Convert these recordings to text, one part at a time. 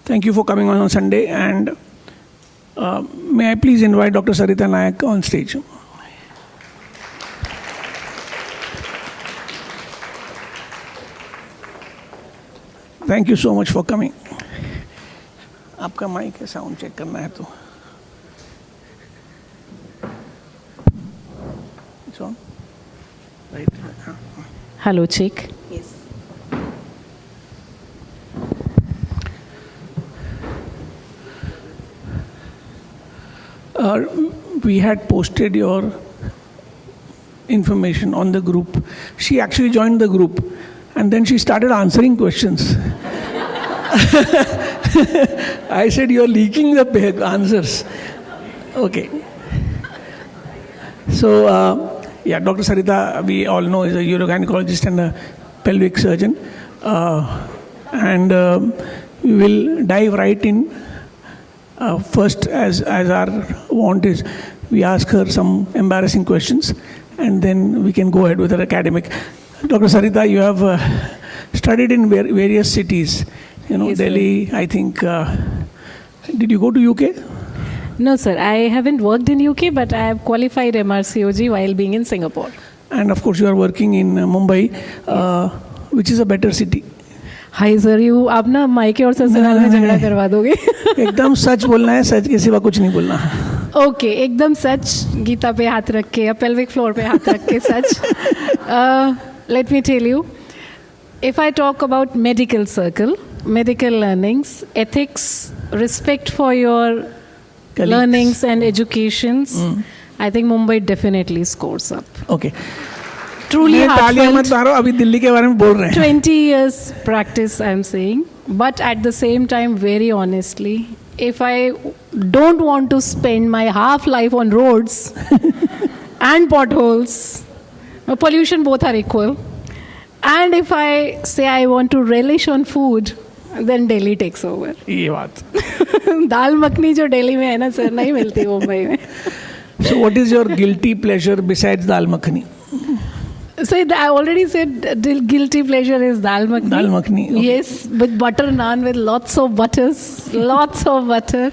Thank you for coming on Sunday, and may I please invite Dr. Sarita Nayak on stage. Thank you so much for coming. आपका mic है, sound check करना है तो. It's on? Right. Hello, check. Yes. We had posted your information on the group. She actually joined the group, and then she started answering questions. I said, "You are leaking the answers." Okay. So, Dr. Sarita, we all know, is a urogynecologist and a pelvic surgeon. And we will dive right in. First, as our want is, we ask her some embarrassing questions, and then we can go ahead with our academic. Dr. Sarita, you have studied in various cities. Yes, Delhi, sir. I think. Did you go to UK? No, sir. I haven't worked in UK, but I have qualified MRCOG while being in Singapore. And of course, you are working in Mumbai, which is a better city. Hi, sir. You आप ना माइके और ससुराल में झगड़ा करवा दोगे? एकदम सच बोलना है, सच के सिवा कुछ नहीं बोलना. Okay, एकदम सच, गीता पे हाथ रख के या pelvic floor पे हाथ रख के सच. Let me tell you, if I talk about medical circle, medical learnings, ethics, respect for your colleagues, learnings and educations, I think Mumbai definitely scores up. Okay. Truly heartfelt. अभी दिल्ली के बारे में बोल रहे हैं. 20 years practice, I'm saying. But at the same time, very honestly, if I don't want to spend my half life on roads and potholes, pollution both are equal. And if I say I want to relish on food, then Delhi takes over. ये बात. दाल मखनी जो दिल्ली में है ना sir, नहीं मिलती मुंबई में. So what is your guilty pleasure besides dal makhani? So I already said guilty pleasure is dal makhani. Dal makhani. Okay. Yes, with butter naan with lots of butters, lots of butter.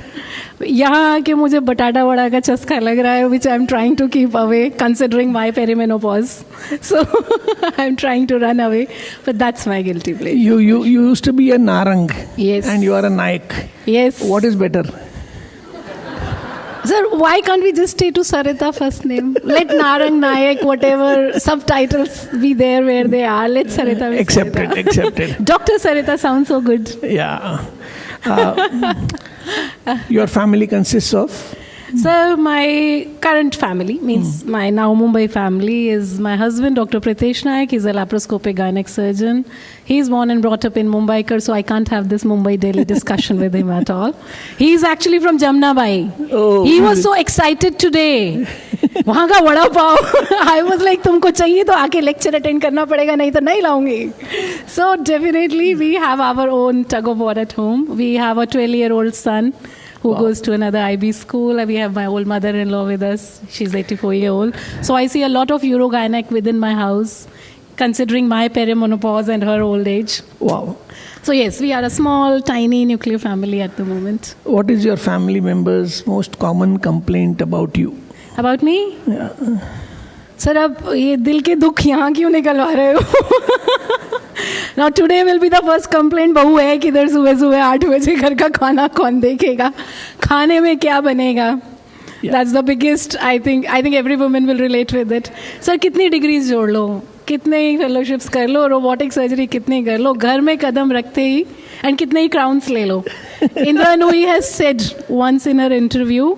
यहाँ आके मुझे बटाटा वड़ा का चस्का लग रहा है, which I'm trying to keep away, considering my perimenopause. So I'm trying to run away, but that's my guilty pleasure. You used to be a Narang. Yes. And you are a Nayak. Yes. What is better? Sir, why can't we just stay to Sarita first name? Let Narang, Nayak, whatever subtitles be there where they are. Let Sarita be Accepted, Sarita. accepted. Dr. Sarita sounds so good. Yeah. Your family consists of? So my current family, means my now Mumbai family, is my husband, Dr. Pritesh Nayak. He's a laparoscopic gynec surgeon. He's born and brought up in Mumbaikar, so I can't have this Mumbai-Delhi discussion with him at all. He's actually from Jamnabai. Oh, he was so excited today. वहाँ का vada pav. I was like, तुमको चाहिए तो आके lecture attend करना पड़ेगा, नहीं तो नहीं लाऊंगी. So definitely we have our own tug of war at home. We have a 12-year-old son who goes to another IB school. We have my old mother-in-law with us. She's 84-year-old. So I see a lot of urogynec within my house, considering my perimenopause and her old age. Wow. So yes, we are a small, tiny nuclear family at the moment. What is your family member's most common complaint about you? About me? Yeah. Sir, अब ये दिल के दुख यहाँ क्यों निकलवा रहे हो? Now today will be the first complaint. बहू है किधर सुबह 8 बजे घर का खाना कौन देखेगा? खाने में क्या बनेगा? That's the biggest. I think every woman will relate with it. Sir, कितनी degrees जोड़ लो, कितने ही fellowships कर लो, robotic surgery कितनी कर लो, घर में कदम रखते ही and कितने ही crowns ले लो. Indra Nooyi has said once in her interview,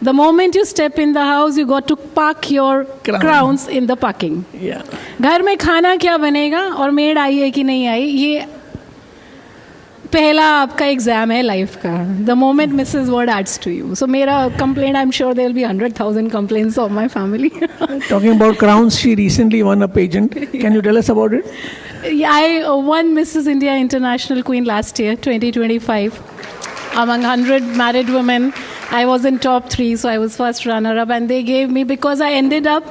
the moment you step in the house, you got to park your crowns in the parking. Yeah. घर में खाना क्या बनेगा और मेड आई है कि नहीं आई, ये पहला आपका एग्जाम है लाइफ का. The moment Mrs. Word adds to you. So मेरा complaint, I'm sure there will be 100,000 complaints of my family. Talking about crowns, she recently won a pageant. Can you tell us about it? I won Mrs. India International Queen last year, 2025. Among 100 married women, I was in top 3, so I was first runner-up. And they gave me, because I ended up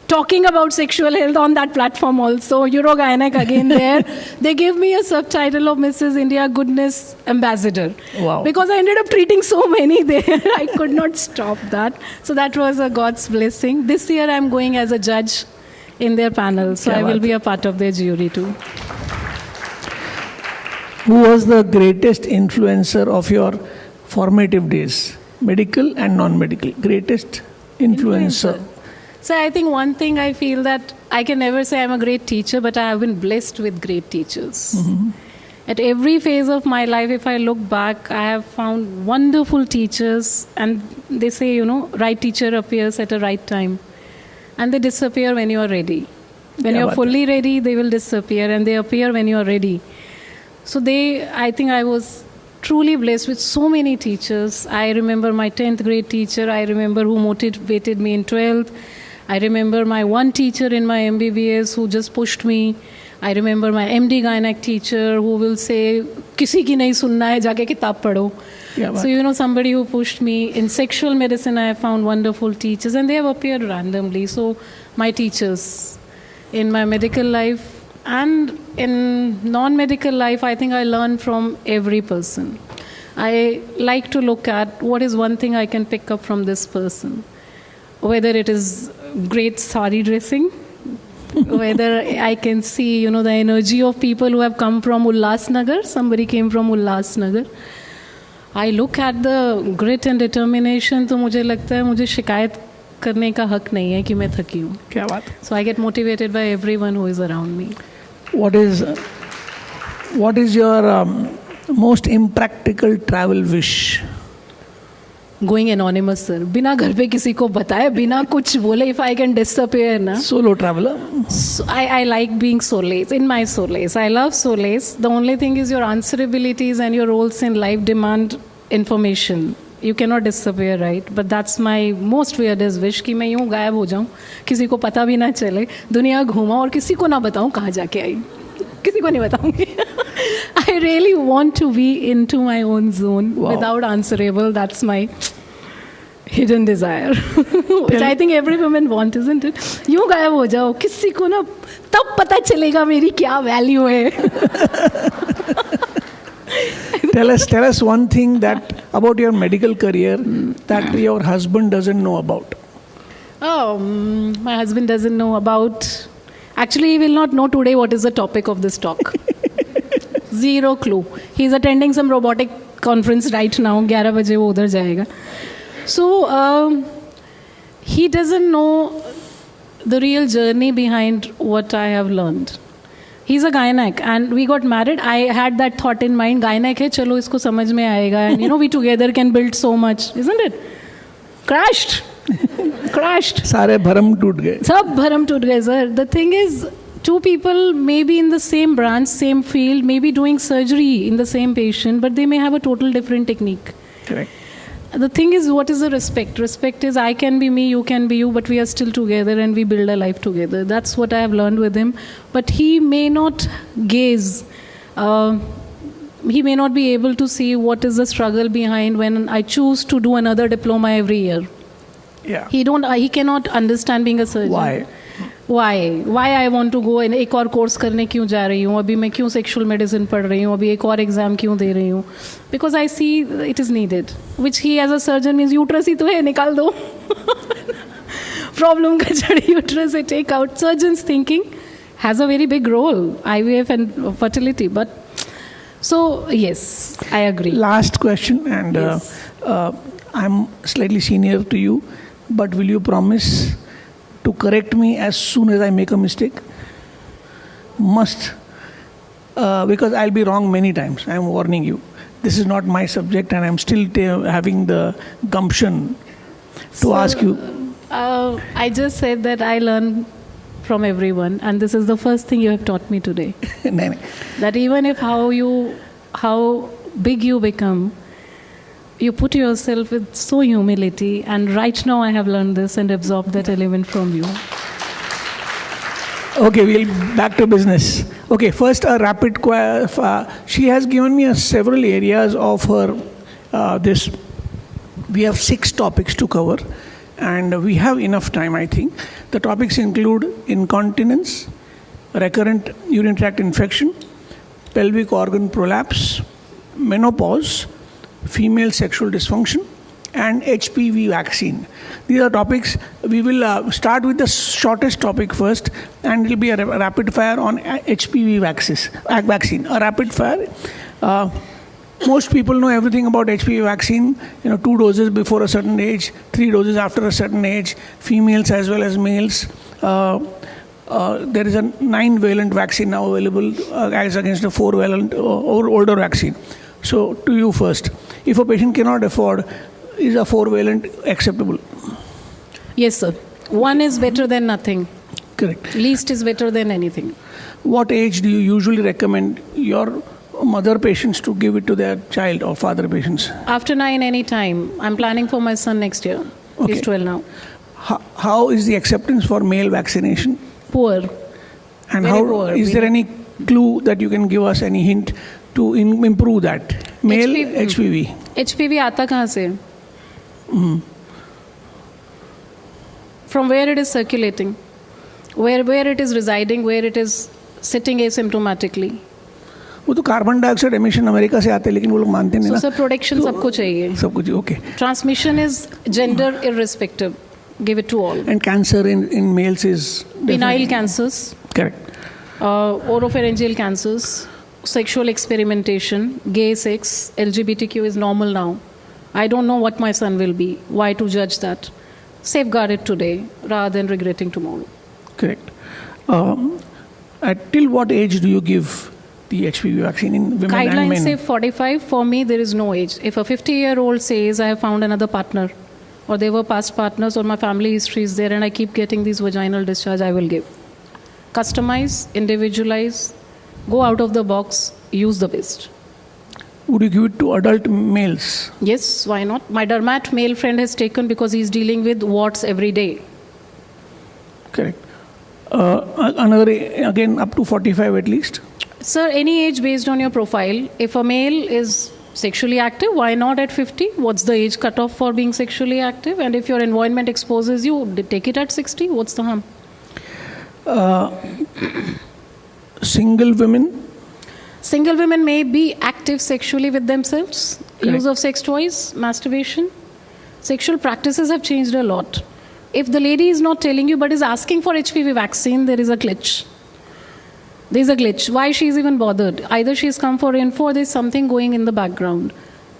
talking about sexual health on that platform also. Urogynec again there. They gave me a subtitle of Mrs. India Goodness Ambassador. Wow. Because I ended up treating so many there. I could not stop that. So that was a God's blessing. This year I'm going as a judge in their panel. So I will be a part of their jury too. Who was the greatest influencer of your formative days? Medical and non-medical. Greatest influencer. So I think one thing I feel that I can never say I'm a great teacher, but I have been blessed with great teachers. Mm-hmm. At every phase of my life, if I look back, I have found wonderful teachers, and they say, you know, right teacher appears at a right time, and they disappear when you are ready. When you are fully ready, they will disappear, and they appear when you are ready. So I think I was truly blessed with so many teachers. I remember my 10th grade teacher. I remember who motivated me in 12th. I remember my one teacher in my MBBS who just pushed me. I remember my MD Gynec teacher who will say, "Kisi ki nahi sunna hai, jaake kitab padho." So, you know, somebody who pushed me. In sexual medicine, I have found wonderful teachers, and they have appeared randomly. So, my teachers in my medical life and in non-medical life, I think I learn from every person. I like to look at what is one thing I can pick up from this person. Whether it is great sari dressing, whether I can see, you know, the energy of people who have come from Ulhasnagar. Somebody came from Ulhasnagar. I look at the grit and determination, तो मुझे लगता है मुझे शिकायत करने का हक नहीं है कि मैं थकी हूँ. क्या बात. So I get motivated by everyone who is around me. What is your most impractical travel wish? Going anonymous, sir. बिना घर पे किसी को बताए, बिना कुछ बोले, if I can disappear ना. Solo traveler? So I like being solace, in my solace. I love solace. The only thing is your answerabilities and your roles in life demand information. You cannot disappear, right? But that's my most weirdest wish कि मैं यूँ गायब हो जाऊँ, किसी को पता भी ना चले, दुनिया घूमा और किसी को ना बताऊँ कहाँ जाके आई. किसी को नहीं बताऊँगी. I really want to be into my own zone without answerable. That's my hidden desire, which I think every woman wants, isn't it? यूँ गायब हो जाओ, किसी को ना तब पता चलेगा मेरी क्या value है. Tell us one thing that about your medical career that your husband doesn't know about. Oh, my husband doesn't know about. Actually, he will not know today what is the topic of this talk. Zero clue. He's attending some robotic conference right now. 11 बजे वो उधर जाएगा. So he doesn't know the real journey behind what I have learned. He's a gynec, and we got married. I had that thought in mind. Gynec है, चलो इसको समझ में आएगा. And you know, we together can build so much, isn't it? Crashed. सारे भरम टूट गए. सब भरम टूट गए, sir. The thing is, two people may be in the same branch, same field, may be doing surgery in the same patient, but they may have a total different technique. Correct. The thing is, what is the respect? Respect is I can be me, you can be you, but we are still together and we build a life together. That's what I have learned with him. But he may not gaze. He may not be able to see what is the struggle behind when I choose to do another diploma every year. Yeah. He cannot understand being a surgeon. Why I want to go and एक और course करने क्यों जा रही हूँ, अभी मैं क्यों सेक्सुअल मेडिसिन पढ़ रही हूँ, अभी एक और एग्जाम क्यों दे रही हूँ. Because I see it is needed, which he as a surgeon means uterus ही तो है, निकाल दो. प्रॉब्लम का जड़ यूट्रस है, take out. Surgeons thinking has a very big role, IVF and fertility. But so yes, I agree. Last question, and yes. I'm slightly senior to you, but will you promise to correct me as soon as I make a mistake? Must. Because I'll be wrong many times. I'm warning you. This is not my subject, and I'm still having the gumption to ask you. I just said that I learn from everyone, and this is the first thing you have taught me today. That even if how big you become, you put yourself with so humility, and right now I have learned this and absorbed that element from you. Okay, we'll back to business. Okay, first a rapid she has given me several areas of her this. We have 6 topics to cover, and we have enough time, I think. The topics include incontinence, recurrent urinary tract infection, pelvic organ prolapse, menopause, female sexual dysfunction, and HPV vaccine. These are topics. We will start with the shortest topic first, and it will be a rapid fire on HPV vaccine. A rapid fire. Most people know everything about HPV vaccine. 2 doses before a certain age, 3 doses after a certain age, females as well as males. There is a 9-valent vaccine now available as against a 4-valent or older vaccine. So, to you first, if a patient cannot afford, is a 4-valent acceptable? Yes, sir. 1 is better than nothing. Correct. Least is better than anything. What age do you usually recommend your mother patients to give it to their child or father patients? After 9, any time. I'm planning for my son next year. Okay. He's 12 now. How is the acceptance for male vaccination? Poor. And Very poor. Is there any clue that you can give us, any hint to improve that? Male HPV. HPV आता कहाँ से? From where it is circulating, where it is residing, where it is sitting asymptomatically. वो तो carbon dioxide emission America से आते हैं, लेकिन वो लोग मानते नहीं So ना. sir, protection सबको चाहिए. सब कुछ okay. Transmission is gender irrespective. Give it to all. And cancer in males is Penile cancers, correct. oropharyngeal cancers, sexual experimentation, gay sex, LGBTQ is normal now. I don't know what my son will be. Why to judge that? Safeguard it today rather than regretting tomorrow. Correct. Till what age do you give the HPV vaccine in women and Guidelines men? say 45. For me, there is no age. If a 50-year-old says, I have found another partner, or they were past partners, or my family history is there, and I keep getting these vaginal discharge, I will give. Customize, individualize, go out of the box, use the best. Would you give it to adult males? Yes, why not? My dermat male friend has taken because he's dealing with warts every day. Correct. Another, again, up to 45 at least? Sir, any age based on your profile. If a male is sexually active, why not at 50? What's the age cutoff for being sexually active? And if your environment exposes you, take it at 60. What's the harm? Single women? Single women may be active sexually with themselves. Correct. Use of sex toys, masturbation. Sexual practices have changed a lot. If the lady is not telling you but is asking for HPV vaccine, there is a glitch. There's a glitch. Why she's even bothered? Either she's come for info or there's something going in the background.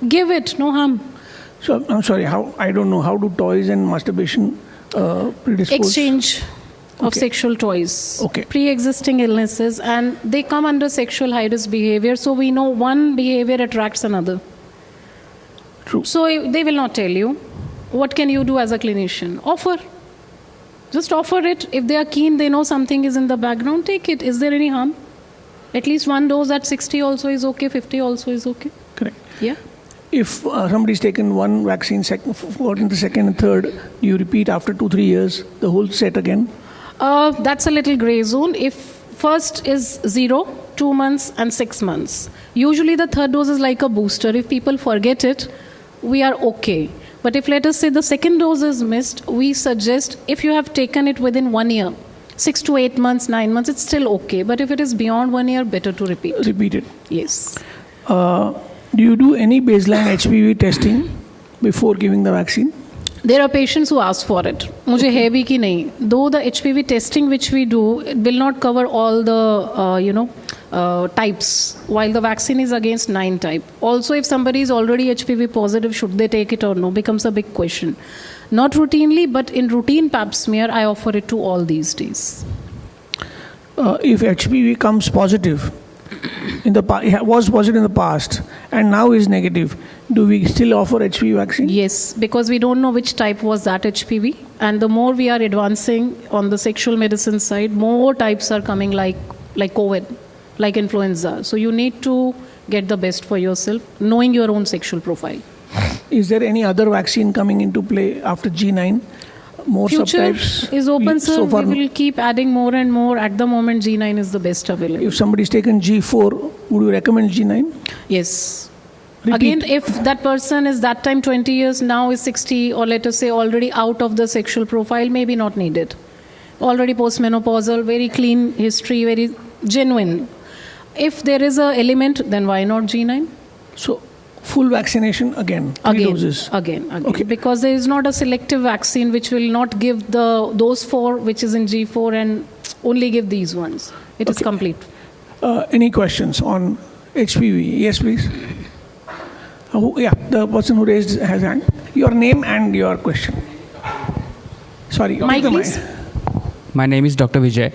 Give it, no harm. So, I'm sorry, I don't know, how do toys and masturbation predispose? Exchange of Okay. sexual toys. Okay. Pre-existing illnesses, and they come under sexual high-risk behavior. So we know one behavior attracts another. True. So they will not tell you. What can you do as a clinician? Offer. Just offer it. If they are keen, they know something is in the background, take it. Is there any harm? At least 1 dose at 60 also is okay, 50 also is okay. Correct. Yeah. If somebody's taken one vaccine, gotten the second and third, do you repeat after 2-3 years the whole set again? That's a little gray zone. If first is 0, 2 months and 6 months. Usually the third dose is like a booster. If people forget it, we are okay. But if let us say the second dose is missed, we suggest if you have taken it within 1 year, 6 to 8 months, 9 months, it's still okay. But if it is beyond 1 year, better to repeat. Repeat it. Yes. Do you do any baseline HPV testing before giving the vaccine? There are patients who ask for it. मुझे है भी कि नहीं. Though the HPV testing which we do, it will not cover all the types. While the vaccine is against 9 type. Also, if somebody is already HPV positive, should they take it or no? Becomes a big question. Not routinely, but in routine Pap smear, I offer it to all these days. If HPV comes positive, was positive in the past, and now is negative, do we still offer HPV vaccine? Yes, because we don't know which type was that HPV. And the more we are advancing on the sexual medicine side, more types are coming like COVID, like influenza. So you need to get the best for yourself, knowing your own sexual profile. Is there any other vaccine coming into play after G9? More Future subtypes? is open, sir. So far, We will keep adding more and more. At the moment, G9 is the best available. if somebody's taken G4, would you recommend G9? Yes. Again, if that person is that time 20 years, now is 60, or let us say already out of the sexual profile, maybe not needed. Already postmenopausal, very clean history, very genuine. If there is a element, then why not G9? So, full vaccination again, 3 doses. Again. Okay. Because there is not a selective vaccine which will not give those 4 which is in G4 and only give these ones. It is complete. Any questions on HPV? Yes, please. Yeah, the person who raised his hand. Your name and your question. Sorry, Mike, the please. My name is Dr. Vijay.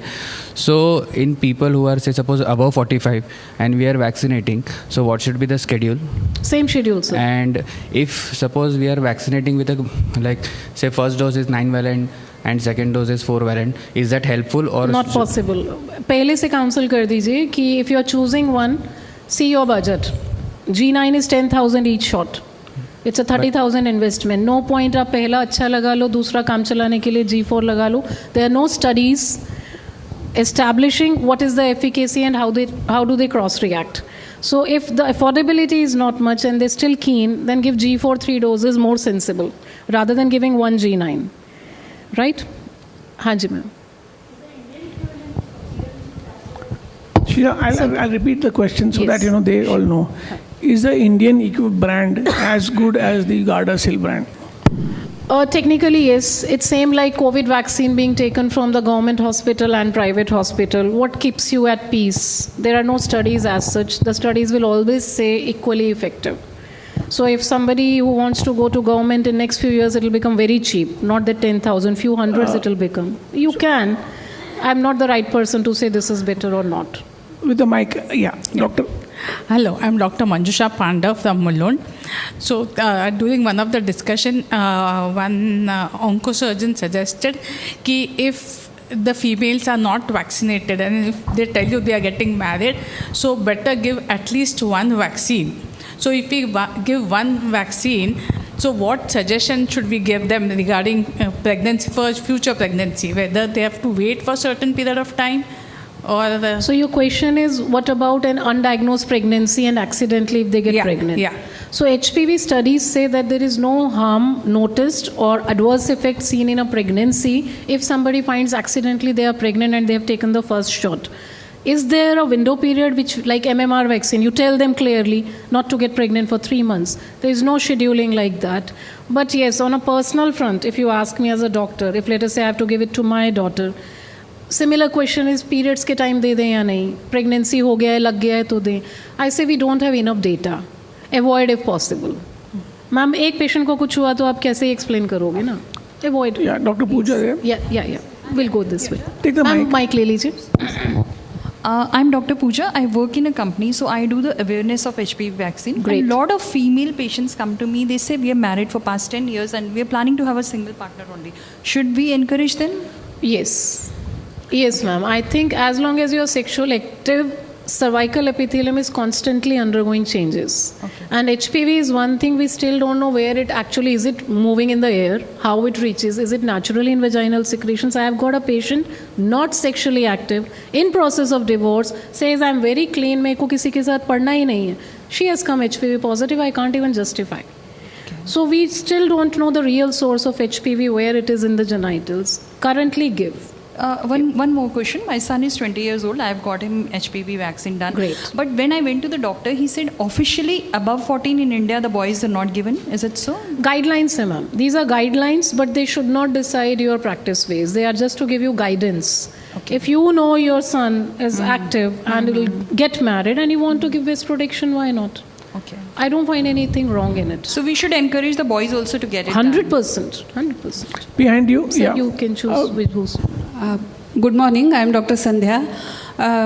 So, in people who are, say, suppose above 45 and we are vaccinating, so what should be the schedule? Same schedule, sir. And if suppose we are vaccinating with a, like, say, first dose is 9-valent and second dose is 4-valent, is that helpful or Not possible. पहले से counsel कर दीजिए कि if you are choosing one, see your budget. G9 is 10,000 each shot. It's a 30,000 investment. No point आप पहला अच्छा लगा लो, दूसरा काम चलाने के लिए G4 लगा लो. There are no studies establishing what is the efficacy and how do they cross react. So if the affordability is not much and they're still keen, then give G4 3 doses, more sensible, rather than giving one G9. Right? हाँ जी ma'am. Shira, I'll repeat the question so Yes. that they all know. Is the Indian Equip brand as good as the Gardasil brand? Technically, yes. It's same like COVID vaccine being taken from the government hospital and private hospital. What keeps you at peace? There are no studies as such. The studies will always say equally effective. So if somebody who wants to go to government in next few years, it will become very cheap. Not that 10,000, few hundreds it will become. You can. I'm not the right person to say this is better or not. With the mic, yeah, doctor. Hello, I'm Dr. Manjusha Panda from Mulund. So during one of the discussion, one oncosurgeon suggested that if the females are not vaccinated and if they tell you they are getting married, so better give at least one vaccine. So if we give one vaccine, so what suggestion should we give them regarding pregnancy, for future pregnancy, whether they have to wait for a certain period of time? So your question is, what about an undiagnosed pregnancy and accidentally if they get pregnant? Yeah. So HPV studies say that there is no harm noticed or adverse effect seen in a pregnancy if somebody finds accidentally they are pregnant and they have taken the first shot. Is there a window period which, like MMR vaccine, you tell them clearly not to get pregnant for 3 months? There is no scheduling like that. But yes, on a personal front, if you ask me as a doctor, if let us say I have to give it to my daughter, similar question is periods के time दे दें या नहीं, pregnancy हो गया है, लग गया है तो दें. I say we don't have enough data. Avoid if possible. Ma'am एक patient को कुछ हुआ तो आप कैसे explain करोगे ना? Avoid. Yeah, Dr. Pooja there. Yeah. We'll go this way. Take the mic. Mic ले लीजिए. I'm Dr. Pooja. I work in a company, so I do the awareness of HPV vaccine. Great. A lot of female patients come to me. They say we are married for past 10 years and we are planning to have a single partner only. Should we encourage them? Yes, ma'am. I think as long as you are sexual active, cervical epithelium is constantly undergoing changes. Okay. And HPV is one thing we still don't know where it actually is. It moving in the air, how it reaches, is it naturally in vaginal secretions? I have got a patient not sexually active, in process of divorce, says I'm very clean, मेरे को किसी के साथ पढ़ना ही नहीं है. She has come HPV positive, I can't even justify. So we still don't know the real source of HPV, where it is in the genitals. Currently give. One more question. My son is 20 years old. I've got him HPV vaccine done. Great. But when I went to the doctor, he said officially above 14 in India, the boys are not given. Is it so? Guidelines, ma'am. These are guidelines, but they should not decide your practice ways. They are just to give you guidance. Okay. If you know your son is active and will get married and you want to give best protection, why not? Okay. I don't find anything wrong in it. So we should encourage the boys also to get it done. 100%. Behind you, So yeah. you can choose with who's. Good morning, I am Dr. Sandhya.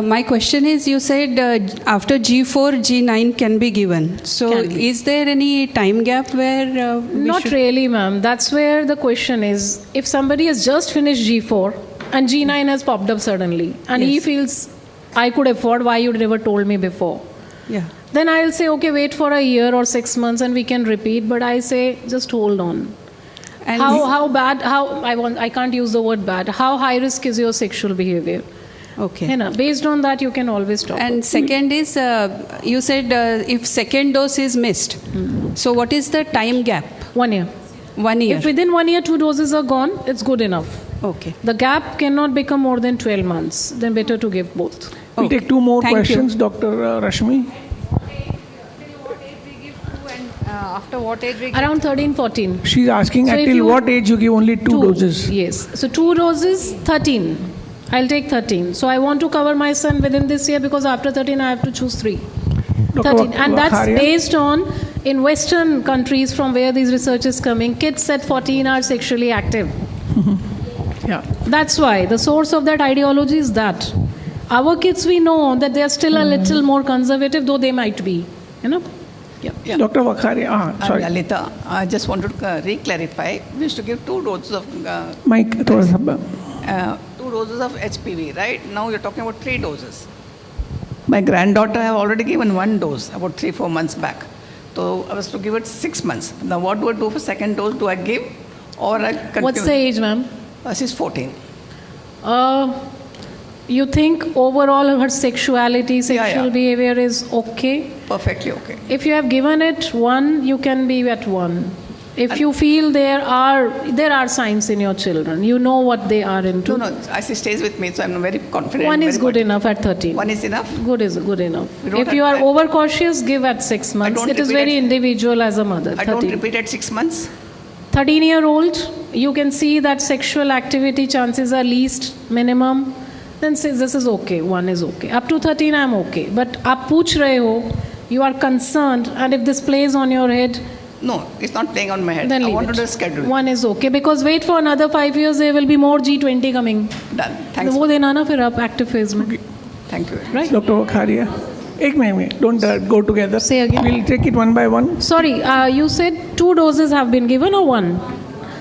My question is, you said after G4, G9 can be given. So Can be. is there any time gap where Not really, ma'am. That's where the question is. If somebody has just finished G4 and G9 has popped up suddenly and he Yes. feels, I could afford, why you never told me before? Yeah. Then I'll say, okay, wait for a year or 6 months and we can repeat. But I say, just hold on. And I can't use the word bad. How high risk is your sexual behavior? Okay. है ना, based on that you can always stop. And second is, you said if second dose is missed, so what is the time gap? 1 year. 1 year. If within 1 year 2 doses are gone, it's good enough. Okay. The gap cannot become more than 12 months. Then better to give both. We'll Okay. take two more Thank you. questions, Dr. Rashmi. After what age we Around 13, 14. She's asking So if until you- what age you give only two doses. Yes. So 2 doses, 13. I'll take 13. So I want to cover my son within this year because after 13 I have to choose 3. Dr. 13. And that's Vakharia? based on, in Western countries from where these research is coming, kids at 14 are sexually active. Yeah. That's why the source of that ideology is that. Our kids, we know that they are still a little more conservative, though they might be. You know? Yeah. Dr. Vakharia, sorry. Lalita, I just wanted to re-clarify. We used to give 2 doses of Mike, thoda sa 2 doses of HPV, right? Now you're talking about 3 doses. My granddaughter have already given 1 dose about 3-4 months back. So I was to give it 6 months. Now what do I do for second dose? Do I give or I continue? What's the age, ma'am? She's 14. You think overall her sexuality, sexual yeah. behavior is okay? Perfectly okay. If you have given it 1, you can be at 1. If you feel there are signs in your children, you know what they are into. No, she stays with me, so I'm very confident. 1 is very good enough at 13. 1 is enough? Good is good enough. We don't If you are have- overcautious, give at 6 months. don't It is repeat very it. individual as a mother. I don't 13. repeat at 6 months. 13-year-old, you can see that sexual activity chances are least, minimum. Then say this is okay, 1 is okay. Up to 13, I'm okay. But आप पूछ रहे हो, you are concerned, and if this plays on your head, No, it's not playing on my head. then I leave wanted it. to schedule. 1 is okay. Because wait for another 5 years, there will be more G20 coming. Done. Thanks. वो देना ना फिर आप active phase में. Thank you. Right? Dr. Vakharia. एक minute, don't go together. Say again. We'll take it one by one. Sorry, you said 2 doses have been given or 1?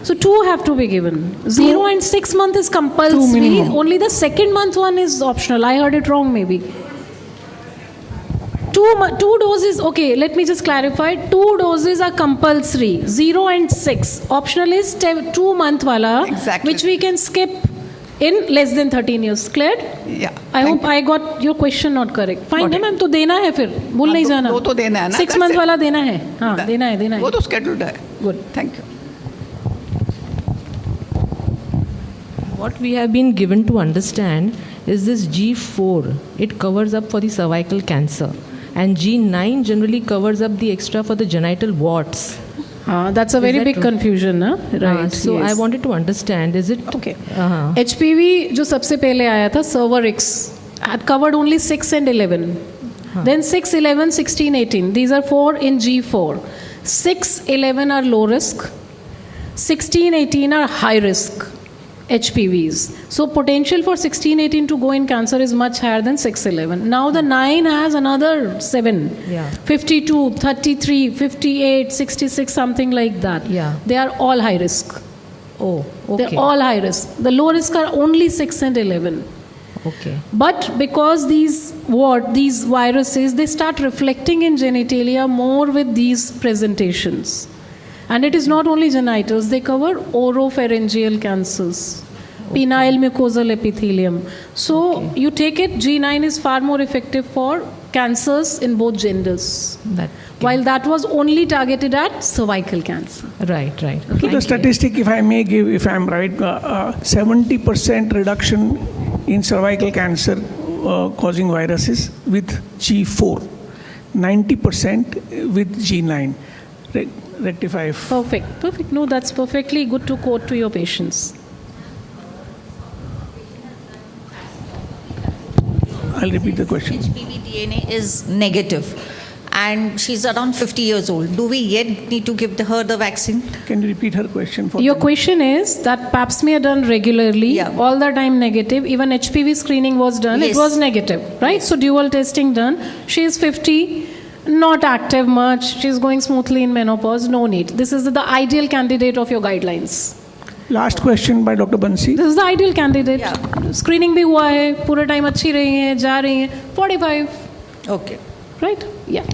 So 2 have to be given. 0 and 6 month is compulsory. minimum. Only the second month one is optional. I heard it wrong maybe. 2 doses, okay, let me just clarify. 2 doses are compulsory. 0 and 6. Optional is 2 month wala, Exactly. which we can skip in less than 13 years. Cleared? Yeah. I Thank hope you. I got your question not correct. Fine, Got ना it. Ma'am तो देना है फिर भूल नहीं जाना. वो तो देना है ना, 6 that's month it. वाला देना है. हाँ Done. देना है वो तो scheduled है. Good. Thank you. What we have been given to understand is this G4, it covers up for the cervical cancer, and G9 generally covers up the extra for the genital warts. That's a very that big true? confusion, ना? Right. So yes. I wanted to understand, is it? Okay. Uh-huh. HPV जो सबसे पहले आया था, Cervarix, had covered only 6 and 11. Then 6, 11, 16, 18. These are 4 in G4. 6, 11 are low risk. 16, 18 are high risk HPVs. So potential for 16, 18 to go in cancer is much higher than 6, 11. Now the 9 has another 7. Yeah. 52, 33, 58, 66, something like that. Yeah. They are all high risk. Oh, okay. They're all high risk. The low risk are only 6 and 11. Okay. But because these viruses, they start reflecting in genitalia more with these presentations. And it is not only genitals, they cover oropharyngeal cancers, penile mucosal epithelium. So you take it, G9 is far more effective for cancers in both genders. While that was only targeted at cervical cancer. Right. So the statistic, if I may give, if I'm right, 70% reduction in cervical cancer causing viruses with G4, 90% with G9. Rectify. Perfect. No, that's perfectly good to quote to your patients. I'll repeat the question. HPV DNA is negative and she's around 50 years old. Do we yet need to give her the vaccine? Can you repeat her question for Your them? question is that pap smear done regularly, all the time negative, even HPV screening was done, Yes. it was negative, right? So dual testing done. She is 50, not active much, she's going smoothly in menopause, no need. This is the ideal candidate of your guidelines. Last question by Dr. Bansi. This is the ideal candidate. Screening भी हुआ है, पूरा time अच्छी रही है, जा रही है, 45. Okay. Right? Yeah.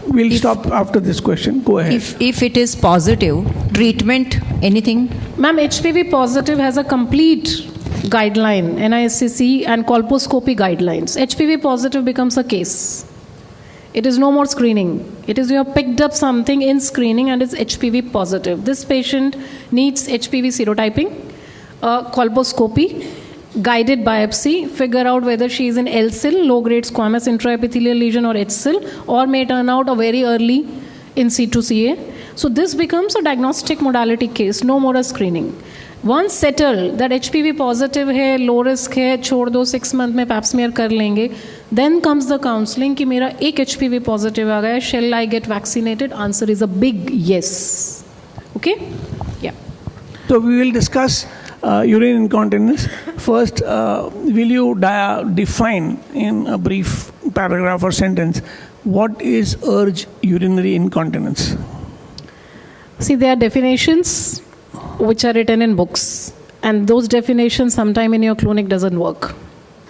We'll stop after this question. Go ahead. If it is positive, treatment, anything? Ma'am, HPV positive has a complete guideline, NISCC and colposcopy guidelines, HPV positive becomes a case. It is no more screening. It is you have picked up something in screening and it's HPV positive. This patient needs HPV serotyping, colposcopy, guided biopsy, figure out whether she is in L-cell, low-grade squamous intraepithelial lesion, or H-cell, or may turn out a very early in situ CA. So this becomes a diagnostic modality case, no more a screening. Once settled that HPV positive है, low risk है, छोड़ दो 6 month में pap smear कर लेंगे, then comes the counseling कि मेरा एक HPV positive आ गया, shall I get vaccinated? Answer is a big yes. Okay? Yeah. So we will discuss urine incontinence. First, will you define in a brief paragraph or sentence what is urge urinary incontinence? See, there are definitions which are written in books, and those definitions sometime in your clinic doesn't work.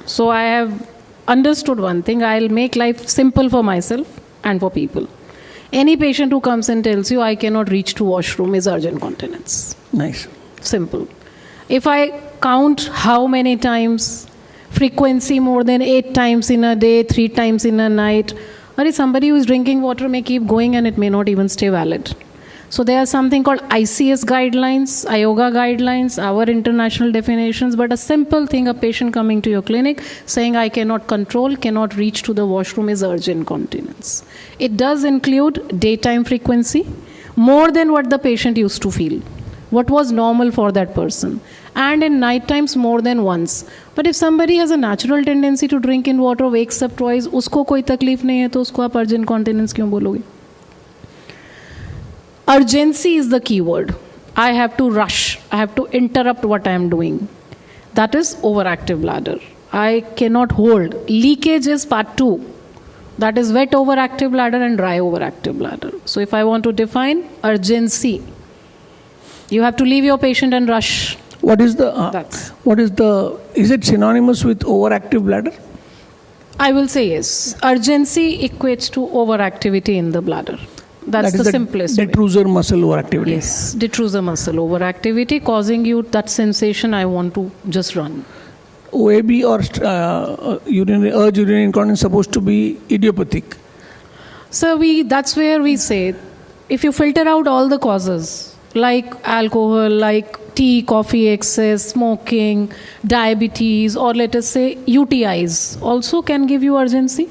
So I have understood one thing. I'll make life simple for myself and for people. Any patient who comes and tells you I cannot reach to washroom is urgent incontinence. Nice. Simple. If I count how many times, frequency more than 8 times in a day, 3 times in a night, or somebody who is drinking water may keep going and it may not even stay valid. So there are something called ICS guidelines, IOGA guidelines, our international definitions, but a simple thing, a patient coming to your clinic saying I cannot control, cannot reach to the washroom is urgent incontinence. It does include daytime frequency, more than what the patient used to feel, what was normal for that person, and in night times more than once. But if somebody has a natural tendency to drink in water, wakes up twice, usko koi takleef nahi hai, to usko aap urgent incontinence kyun bologe? Urgency is the key word. I have to rush. I have to interrupt what I am doing. That is overactive bladder. I cannot hold. Leakage is part 2. That is wet overactive bladder and dry overactive bladder. So if I want to define urgency, you have to leave your patient and rush. Is it synonymous with overactive bladder? I will say yes. Urgency equates to overactivity in the bladder. That's the simplest way. Detrusor muscle overactivity. Yes, detrusor muscle overactivity causing you that sensation I want to just run. OAB or urge urinary incontinence supposed to be idiopathic. So that's where we say, if you filter out all the causes, like alcohol, like tea, coffee excess, smoking, diabetes, or let us say UTIs also can give you urgency.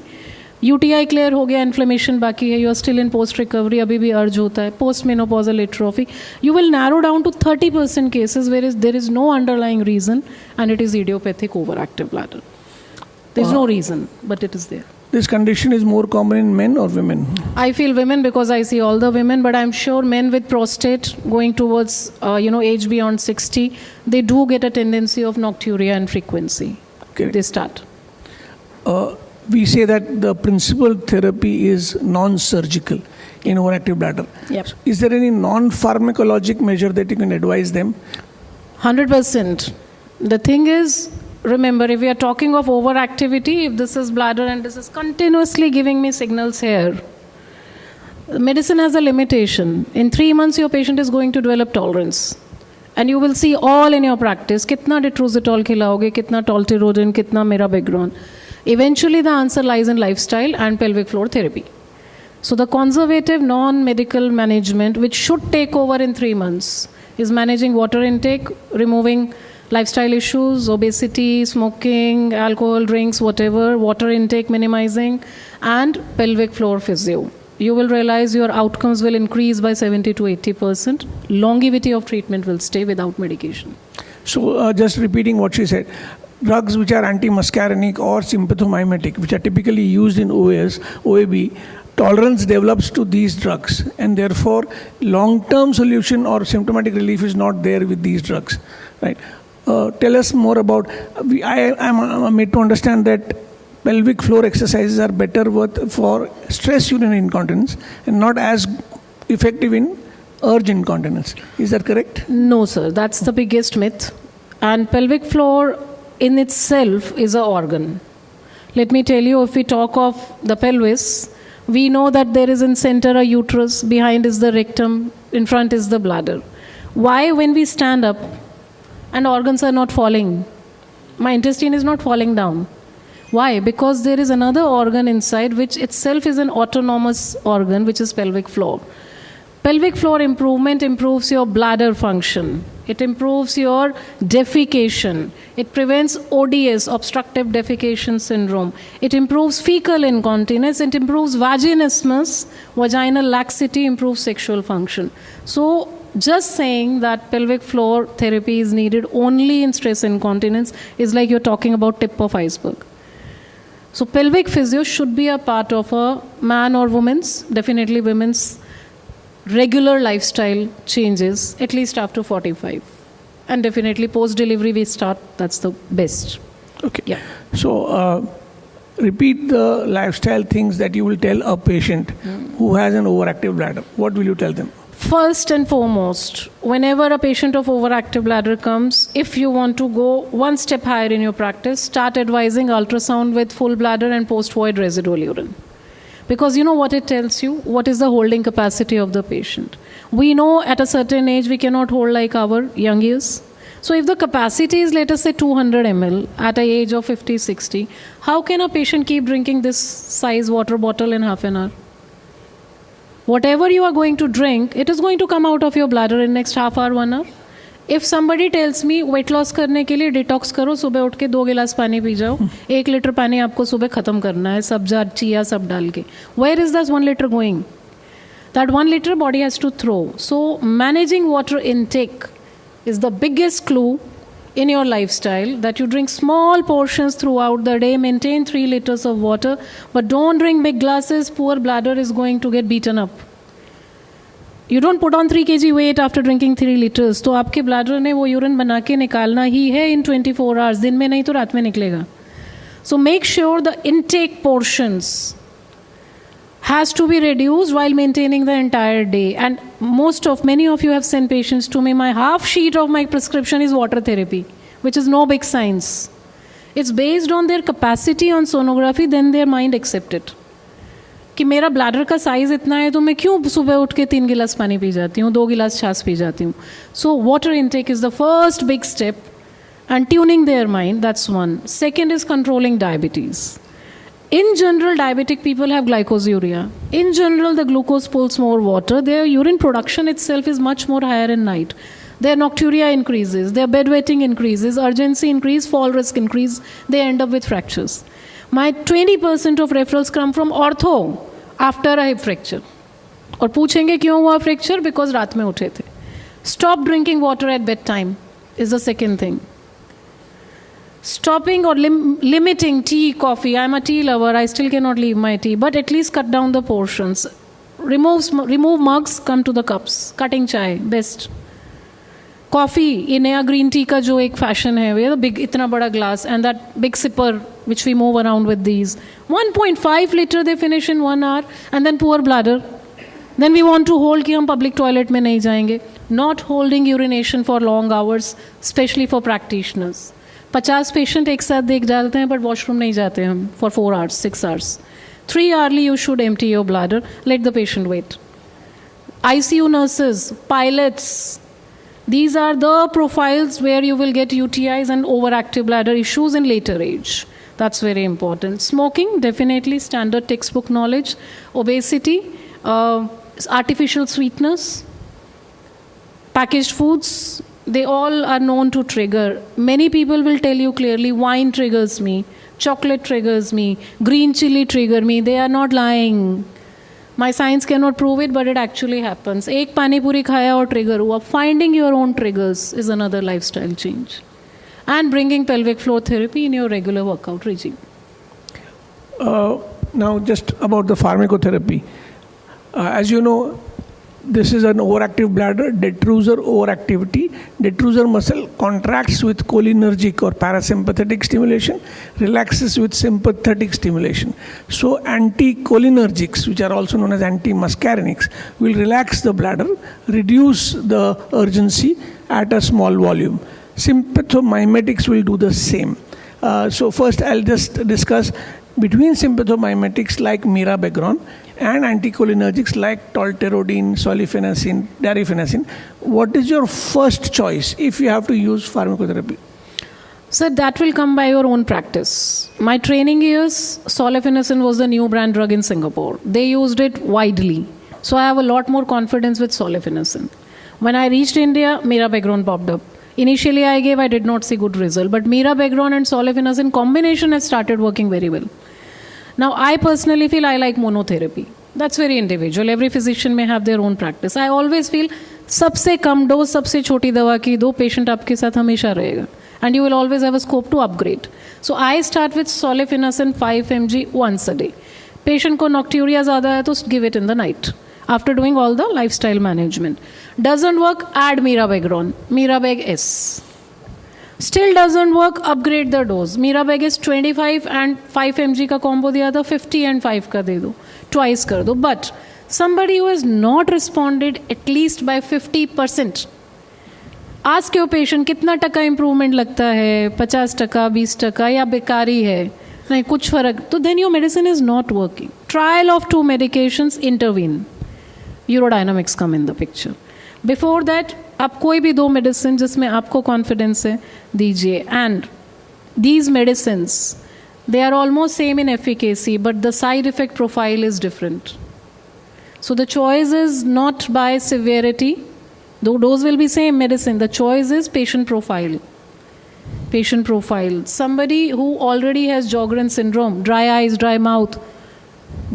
UTI clear हो गया, inflammation बाकी है, you are still in post recovery, अभी भी urge होता है, post menopausal atrophy, you will narrow down to 30% cases where there is no underlying reason and it is idiopathic overactive bladder. There is no reason, but it is there. This condition is more common in men or women? I feel women because I see all the women, but I'm sure men with prostate going towards age beyond 60, they do get a tendency of nocturia and frequency. Okay. They start. We say that the principal therapy is non-surgical in overactive bladder. Yep. Is there any non-pharmacologic measure that you can advise them? 100%. The thing is, remember, if we are talking of overactivity, if this is bladder and this is continuously giving me signals here, medicine has a limitation. In 3 months, your patient is going to develop tolerance. And you will see all in your practice, kitna detrusitol khilaoge, kitna tolterodin, kitna mirabegron. Eventually, the answer lies in lifestyle and pelvic floor therapy. So the conservative non-medical management, which should take over in 3 months, is managing water intake, removing lifestyle issues, obesity, smoking, alcohol, drinks, whatever, water intake minimizing, and pelvic floor physio. You will realize your outcomes will increase by 70 to 80%. Longevity of treatment will stay without medication. So just repeating what she said, drugs which are antimuscarinic or sympathomimetic, which are typically used in OAB, tolerance develops to these drugs, and therefore long-term solution or symptomatic relief is not there with these drugs, right? Tell us more about, I am made to understand that pelvic floor exercises are better for stress urinary incontinence and not as effective in urge incontinence. Is that correct? No, sir. That's the biggest myth. And pelvic floor in itself is an organ. Let me tell you, if we talk of the pelvis, we know that there is in center a uterus, behind is the rectum, in front is the bladder. Why when we stand up and organs are not falling, My intestine is not falling down. Why? Because there is another organ inside which itself is an autonomous organ, which is pelvic floor. Pelvic floor improvement improves your bladder function. It improves your defecation. It prevents ODS, obstructive defecation syndrome. It improves fecal incontinence. It improves vaginismus, vaginal laxity, improves sexual function. So just saying that pelvic floor therapy is needed only in stress incontinence is like you're talking about tip of iceberg. So pelvic physio should be a part of a man or woman's, definitely women's, regular lifestyle changes, at least after 45. And definitely post-delivery we start, that's the best. Okay. Yeah. So, repeat the lifestyle things that you will tell a patient who has an overactive bladder. What will you tell them? First and foremost, whenever a patient of overactive bladder comes, if you want to go one step higher in your practice, start advising ultrasound with full bladder and post-void residual urine. Because you know what it tells you? What is the holding capacity of the patient? We know at a certain age we cannot hold like our young years. So if the capacity is, let us say, 200 ml at an age of 50, 60, how can a patient keep drinking this size water bottle in half an hour? Whatever you are going to drink, it is going to come out of your bladder in next half hour, 1 hour. If somebody tells me weight loss करने के लिए detox करो, सुबह उठ के 2 गिलास पानी P जाओ, 1 लीटर पानी आपको सुबह खत्म करना है, सब्जा चिया सब डाल के, where is that 1 liter going? That 1 liter body has to throw. So managing water intake is the biggest clue in your lifestyle, that you drink small portions throughout the day, maintain 3 liters of water, but don't drink big glasses. Poor bladder is going to get beaten up. You don't put on 3 kg weight after drinking 3 liters. तो आपके bladder ने वो urine बना के निकालना ही है in 24 hours. दिन में नहीं तो रात में निकलेगा. So make sure the intake portions has to be reduced while maintaining the entire day. And many of you have sent patients to me. My half sheet of my prescription is water therapy, which is no big science. It's based on their capacity on sonography, then their mind accept it. कि मेरा bladder का size इतना है तो मैं क्यों सुबह उठ के 3 गिलास पानी पी जाती हूँ, 2 गिलास छाछ पी जाती हूँ. So water intake is the first big step and tuning their mind, that's one. Second is controlling diabetes. In general, diabetic people have glycosuria. In general, the glucose pulls more water. Their urine production itself is much more higher in night. Their nocturia increases, their bedwetting increases, urgency increase, fall risk increase. They end up with fractures. My 20% of referrals come from ortho after a hip fracture. और पूछेंगे क्यों हुआ fracture? Because रात में उठे थे. Stop drinking water at bedtime is the second thing. Stopping or limiting tea, coffee. I'm a tea lover. I still cannot leave my tea. But at least cut down the portions. Remove mugs, come to the cups. Cutting chai, best. Coffee, ये नया green tea का जो एक fashion है, we have a big, इतना बड़ा glass, and that big sipper which we move around with these. 1.5 liter they finish in 1 hour, and then poor bladder. Then we want to hold कि हम public toilet में नहीं जाएंगे. Not holding urination for long hours, especially for practitioners. 50 patient एक साथ देख डालते हैं, बट वॉशरूम नहीं जाते हम for 4 hours, 6 hours. 3 hourly you should empty your bladder. Let the patient wait. ICU nurses, pilots, these are the profiles where you will get UTIs and overactive bladder issues in later age. That's very important. Smoking, definitely standard textbook knowledge. Obesity, artificial sweetness, packaged foods, they all are known to trigger. Many people will tell you clearly, wine triggers me, chocolate triggers me, green chili trigger me. They are not lying. My science cannot prove it, but it actually happens. एक पानी पूरी खाया और trigger हुआ. Finding your own triggers is another lifestyle change. And bringing pelvic floor therapy in your regular workout regime. Now just about the pharmacotherapy. As you know, this is an overactive bladder, detrusor overactivity. Detrusor muscle contracts with cholinergic or parasympathetic stimulation, relaxes with sympathetic stimulation. So anticholinergics, which are also known as antimuscarinics, will relax the bladder, reduce the urgency at a small volume. Sympathomimetics will do the same. So first I'll just discuss between sympathomimetics like mirabegron and anticholinergics like tolterodine, solifenacin, darifenacin. What is your first choice if you have to use pharmacotherapy? So that will come by your own practice. My training years, Solifenacin was the new brand drug in Singapore. They used it widely. So I have a lot more confidence with Solifenacin. When I reached India, Mirabegron popped up. Initially I did not see good result. But Mirabegron and Solifenacin combination has started working very well. Now I personally feel I like monotherapy. That's very individual. Every physician may have their own practice. I always feel सबसे कम dose सबसे छोटी दवा की दो, patient आपके साथ हमेशा रहेगा. And you will always have a scope to upgrade. So I start with Solifenacin 5 mg once a day. Patient को nocturia ज़्यादा है तो give it in the night. After doing all the lifestyle management. Doesn't work, add Mirabegron, Mirabeg S. Still doesn't work, upgrade the dose. Mirabeg is 25 and 5 mg का combo दिया था, 50 and 5 का दे दो. Twice कर दो. But somebody who has not responded at least by 50%. Ask your patient कितना टका improvement लगता है, 50%, 20% या बेकारी है, नहीं कुछ फर्क, तो then your medicine is not working. Trial of 2 medications intervene. Urodynamics come in the picture. Before that, आप कोई भी 2 मेडिसिन जिसमें आपको कॉन्फिडेंस है दीजिए. And these medicines, they are almost same in efficacy, but the side effect profile is different. So the choice is not by severity. Though those will be same medicine, the choice is patient profile. Patient profile. Somebody who already has Sjogren's syndrome, dry eyes, dry mouth,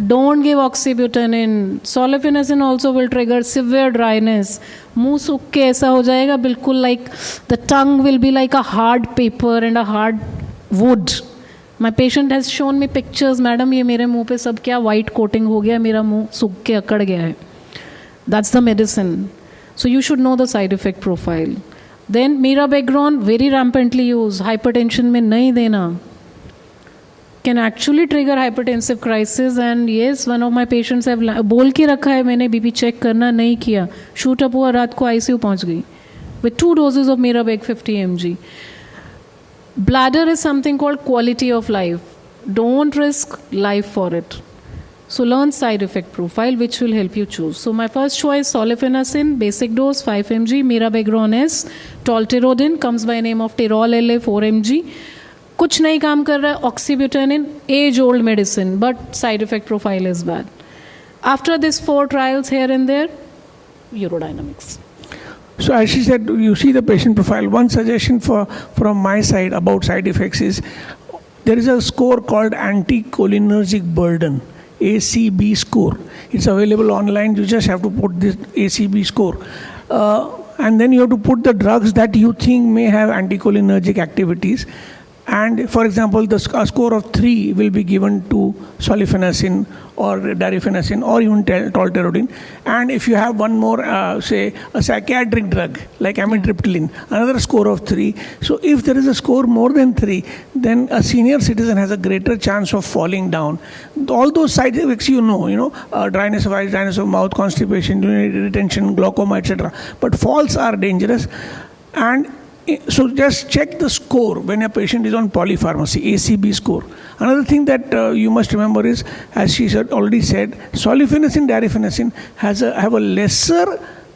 don't give oxybutynin. Solifenacin also will trigger severe dryness. मुंह सूख के ऐसा हो जाएगा बिल्कुल, like the tongue will be like a hard paper and a hard wood. My patient has shown me pictures, madam ये मेरे मुंह पे सब क्या white coating हो गया, मेरा मुंह सूख के अकड़ गया है. That's the medicine. So you should know the side effect profile. Then Mirabegron very rampantly used. Hypertension में नहीं देना. Can actually trigger hypertensive crisis. And yes, one of my patients have बोल के रखा है मैंने BP check करना नहीं किया. Shoot up हुआ रात को ICU पहुंच गई. With 2 doses of Mirabeg 50 mg. Bladder is something called quality of life. Don't risk life for it. So learn side effect profile which will help you choose. So my first choice Solifenacin, basic dose 5 mg, Mirabegron S, Tolterodin comes by name of Tirol LA 4 mg. कुछ नहीं काम कर रहा है, Oxybutynin, age old medicine, but side effect profile is bad. After this 4 trials here and there, urodynamics. So as she said, you see the patient profile. One suggestion from my side about side effects is there is a score called anticholinergic burden. ACB score. It's available online. You just have to put this ACB score. And then you have to put the drugs that you think may have anticholinergic activities. And for example, a score of 3 will be given to Solifenacin or Darifenacin or even Tolterodin. And if you have one more, say, a psychiatric drug like amitriptyline, another score of 3. So if there is a score more than 3, then a senior citizen has a greater chance of falling down. All those side effects dryness of eyes, dryness of mouth, constipation, urinary retention, glaucoma, etc. But falls are dangerous. And so just check the score when a patient is on polypharmacy, ACB score. Another thing that you must remember is, as she already said, Solifenacin, Darifenacin have a lesser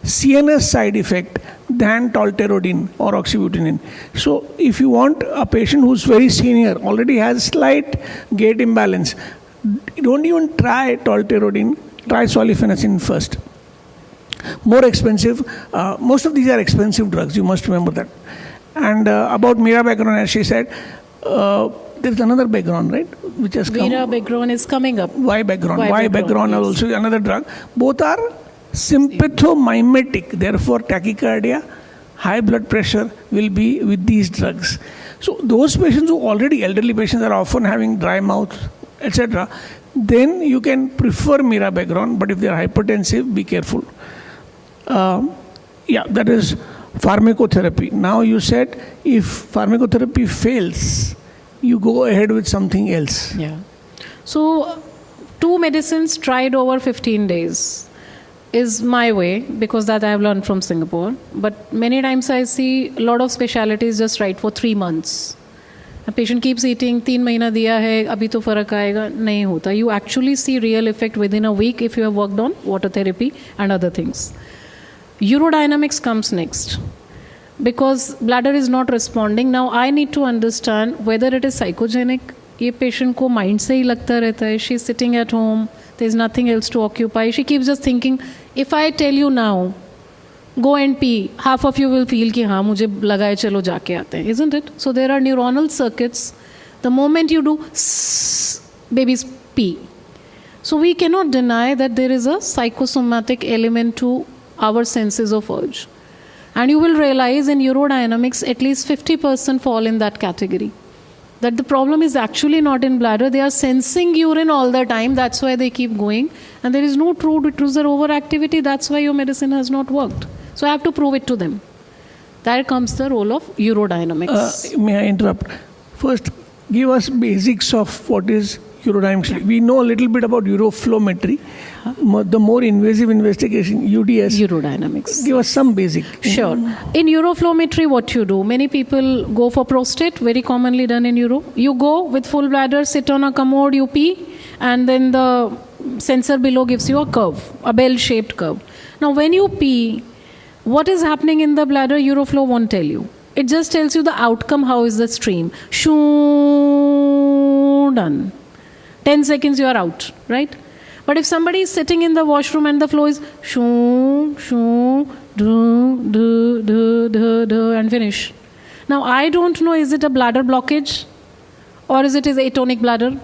CNS side effect than Tolterodin or Oxybutynin. So if you want a patient who's very senior, already has slight gait imbalance, don't even try Tolterodin, try Solifenacin first. More expensive, most of these are expensive drugs, you must remember that. And about Mirabegron, as she said, there's another Begron, right? Which has come. Mirabegron is coming up. Vibegron is also another drug. Both are sympathomimetic, therefore tachycardia, high blood pressure will be with these drugs. So those patients who already, elderly patients are often having dry mouth, etc., then you can prefer Mirabegron, but if they are hypertensive, be careful. That is pharmacotherapy. Now you said if pharmacotherapy fails, you go ahead with something else. Yeah. So 2 medicines tried over 15 days is my way, because that I have learned from Singapore. But many times I see a lot of specialities just write for 3 months. A patient keeps eating, 3 महीना दिया है, अभी तो फर्क आएगा, नहीं होता. You actually see real effect within a week if you have worked on water therapy and other things. Urodynamics comes next. because bladder is not responding. Now I need to understand whether it is psychogenic. ये patient को mind से ही लगता रहता है. She is sitting at home. There is nothing else to occupy. She keeps just thinking, if I tell you now, go and pee, half of you will feel कि हाँ मुझे लगा है चलो जाके आते हैं, isn't it? So there are neuronal circuits. The moment you do, babies pee. So we cannot deny that there is a psychosomatic element to our senses of urge. And you will realize in urodynamics, at least 50% fall in that category. That the problem is actually not in bladder. They are sensing urine all the time. That's why they keep going. And there is no true detrusor overactivity. That's why your medicine has not worked. So I have to prove it to them. There comes the role of urodynamics. May I interrupt? First, give us basics of what is urodynamics. We know a little bit about uroflowmetry. The more invasive investigation, UDS. Urodynamics. Give us some basic. Sure. In uroflowmetry, what you do, many people go for prostate, very commonly done in uro. You go with full bladder, sit on a commode, you pee, and then the sensor below gives you a curve, a bell-shaped curve. Now, when you pee, what is happening in the bladder, uroflow won't tell you. It just tells you the outcome, how is the stream. Shoo, done. 10 seconds, you are out, right? But if somebody is sitting in the washroom and the flow is shoo, shoo, do, do, do, do, do, and finish. Now, I don't know, is it a bladder blockage or is it atonic bladder?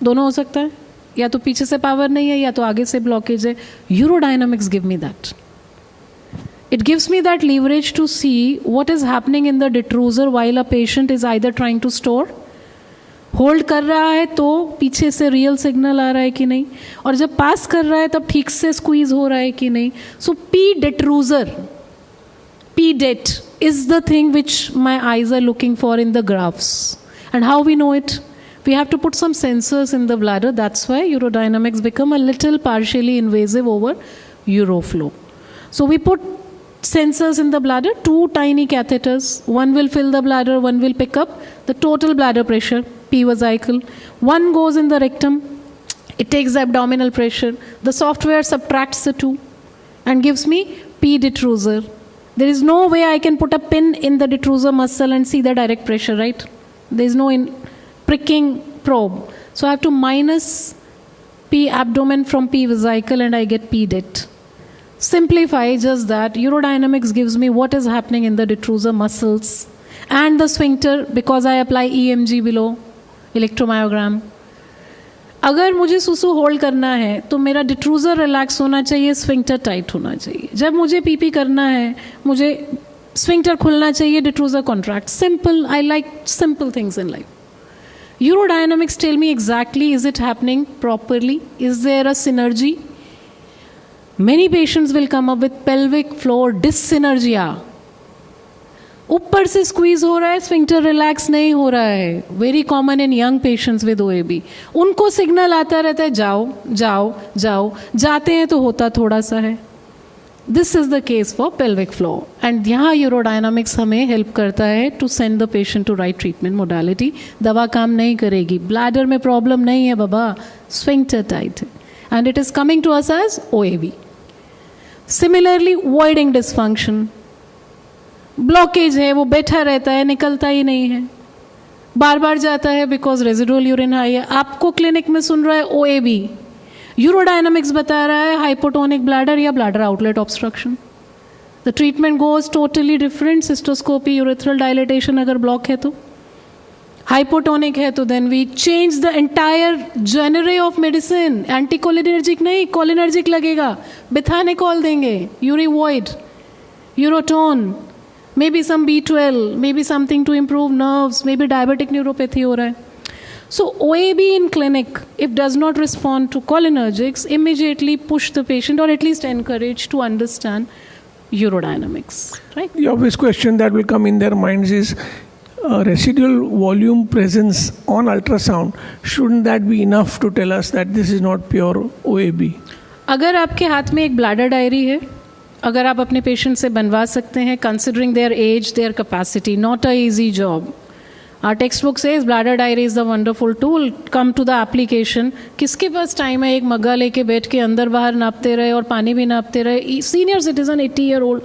दोनों हो सकता है. या तो पीछे से power नहीं है या तो आगे से ब्लॉकेज है. Urodynamics give me that. It gives me that leverage to see what is happening in the detrusor while a patient is either trying to store, hold कर रहा है तो पीछे से रियल सिग्नल आ रहा है कि नहीं, और जब पास कर रहा है तब ठीक से स्क्वीज हो रहा है कि नहीं. So P detrusor, P det is the thing which my eyes are looking for in the graphs. And how we know it? We have to put some sensors in the bladder. That's why urodynamics become a little partially invasive over uroflow. So we put sensors in the bladder, 2 tiny catheters. One will fill the bladder, one will pick up the total bladder pressure, P vesicle. One goes in the rectum. It takes the abdominal pressure. The software subtracts the two and gives me P detrusor. There is no way I can put a pin in the detrusor muscle and see the direct pressure, right? There is no pricking probe. So I have to minus P abdomen from P vesicle and I get P det. Simplify just that. Urodynamics gives me what is happening in the detrusor muscles and the sphincter because I apply EMG below, electromyogram. अगर मुझे सुसु hold करना है तो मेरा डिट्रूजर relax होना चाहिए, sphincter tight होना चाहिए. जब मुझे पीपी करना है मुझे स्फिंक्टर खुलना चाहिए, detrusor contract. Simple. I like simple things in life. Urodynamics tell me exactly, is it happening properly? Is there a synergy? Many patients will come up with pelvic floor dyssynergia. ऊपर से squeeze हो रहा है, sphincter relax नहीं हो रहा है. Very common in young patients with OAB. उनको signal आता रहता है जाओ जाओ जाओ, जाते हैं तो होता थोड़ा सा है. This is the case for pelvic floor. And यहाँ urodynamics हमें help करता है to send the patient to right treatment modality. दवा काम नहीं करेगी. Bladder में problem नहीं है बाबा, sphincter tight है. And it is coming to us as OAB. Similarly, voiding dysfunction. Blockage है, वो बैठा रहता है, निकलता ही नहीं है. बार बार जाता है because residual urine high है. आपको clinic में सुन रहा है OAB. Urodynamics बता रहा है hypotonic bladder या bladder outlet obstruction. The treatment goes totally different. Cystoscopy, urethral dilatation अगर block है तो, hypotonic है तो then we change the entire genre of medicine. Anticholinergic नहीं, cholinergic लगेगा, Bethanecol देंगे, urevoid, urotone, maybe some B12, maybe something to improve nerves, maybe diabetic neuropathy हो रहा है. So OAB in clinic, if does not respond to cholinergics, immediately push the patient or at least encourage to understand urodynamics. Right? The obvious question that will come in their minds is residual volume presence on ultrasound. Shouldn't that be enough to tell us that this is not pure OAB? अगर आपके हाथ में एक bladder diary है, अगर आप अपने patient से बनवा सकते हैं, considering their age, their capacity, not a easy job. Our textbook says bladder diary is the wonderful tool. Come to the application. किसके पास टाइम है एक मग्गा लेके बैठ के अंदर बाहर नापते रहे और पानी भी नापते रहे? Senior citizen, 80-year-old,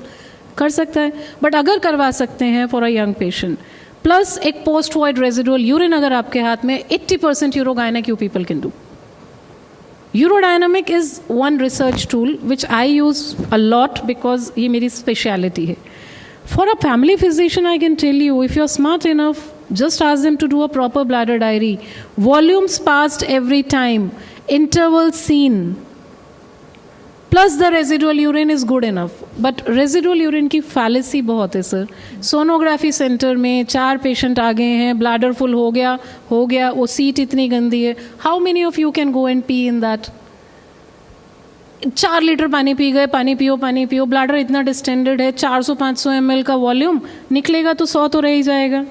कर सकता है, बट अगर करवा सकते हैं for a young patient, plus एक पोस्ट वॉइड रेजिडुअल यूरिन अगर आपके हाथ में, 80% urogynaec you people can do. Urodynamic is one research tool which I use a lot because ये मेरी speciality है. For a family physician, I can tell you, if you're smart enough, just ask them to do a proper bladder diary. Volumes passed every time, interval seen, plus the residual urine is good enough. But residual urine की fallacy बहुत है sir. Sonography centre में 4 patient आ गए हैं, bladder full हो गया, वो seat इतनी गंदी है. How many of you can go and P in that? 4 litre पानी पी गए, पानी पियो, ब्लैडर इतना डिस्टेंडेड है, 400-500 ml का वॉल्यूम, निकलेगा तो 100 तो रह ही जाएगा.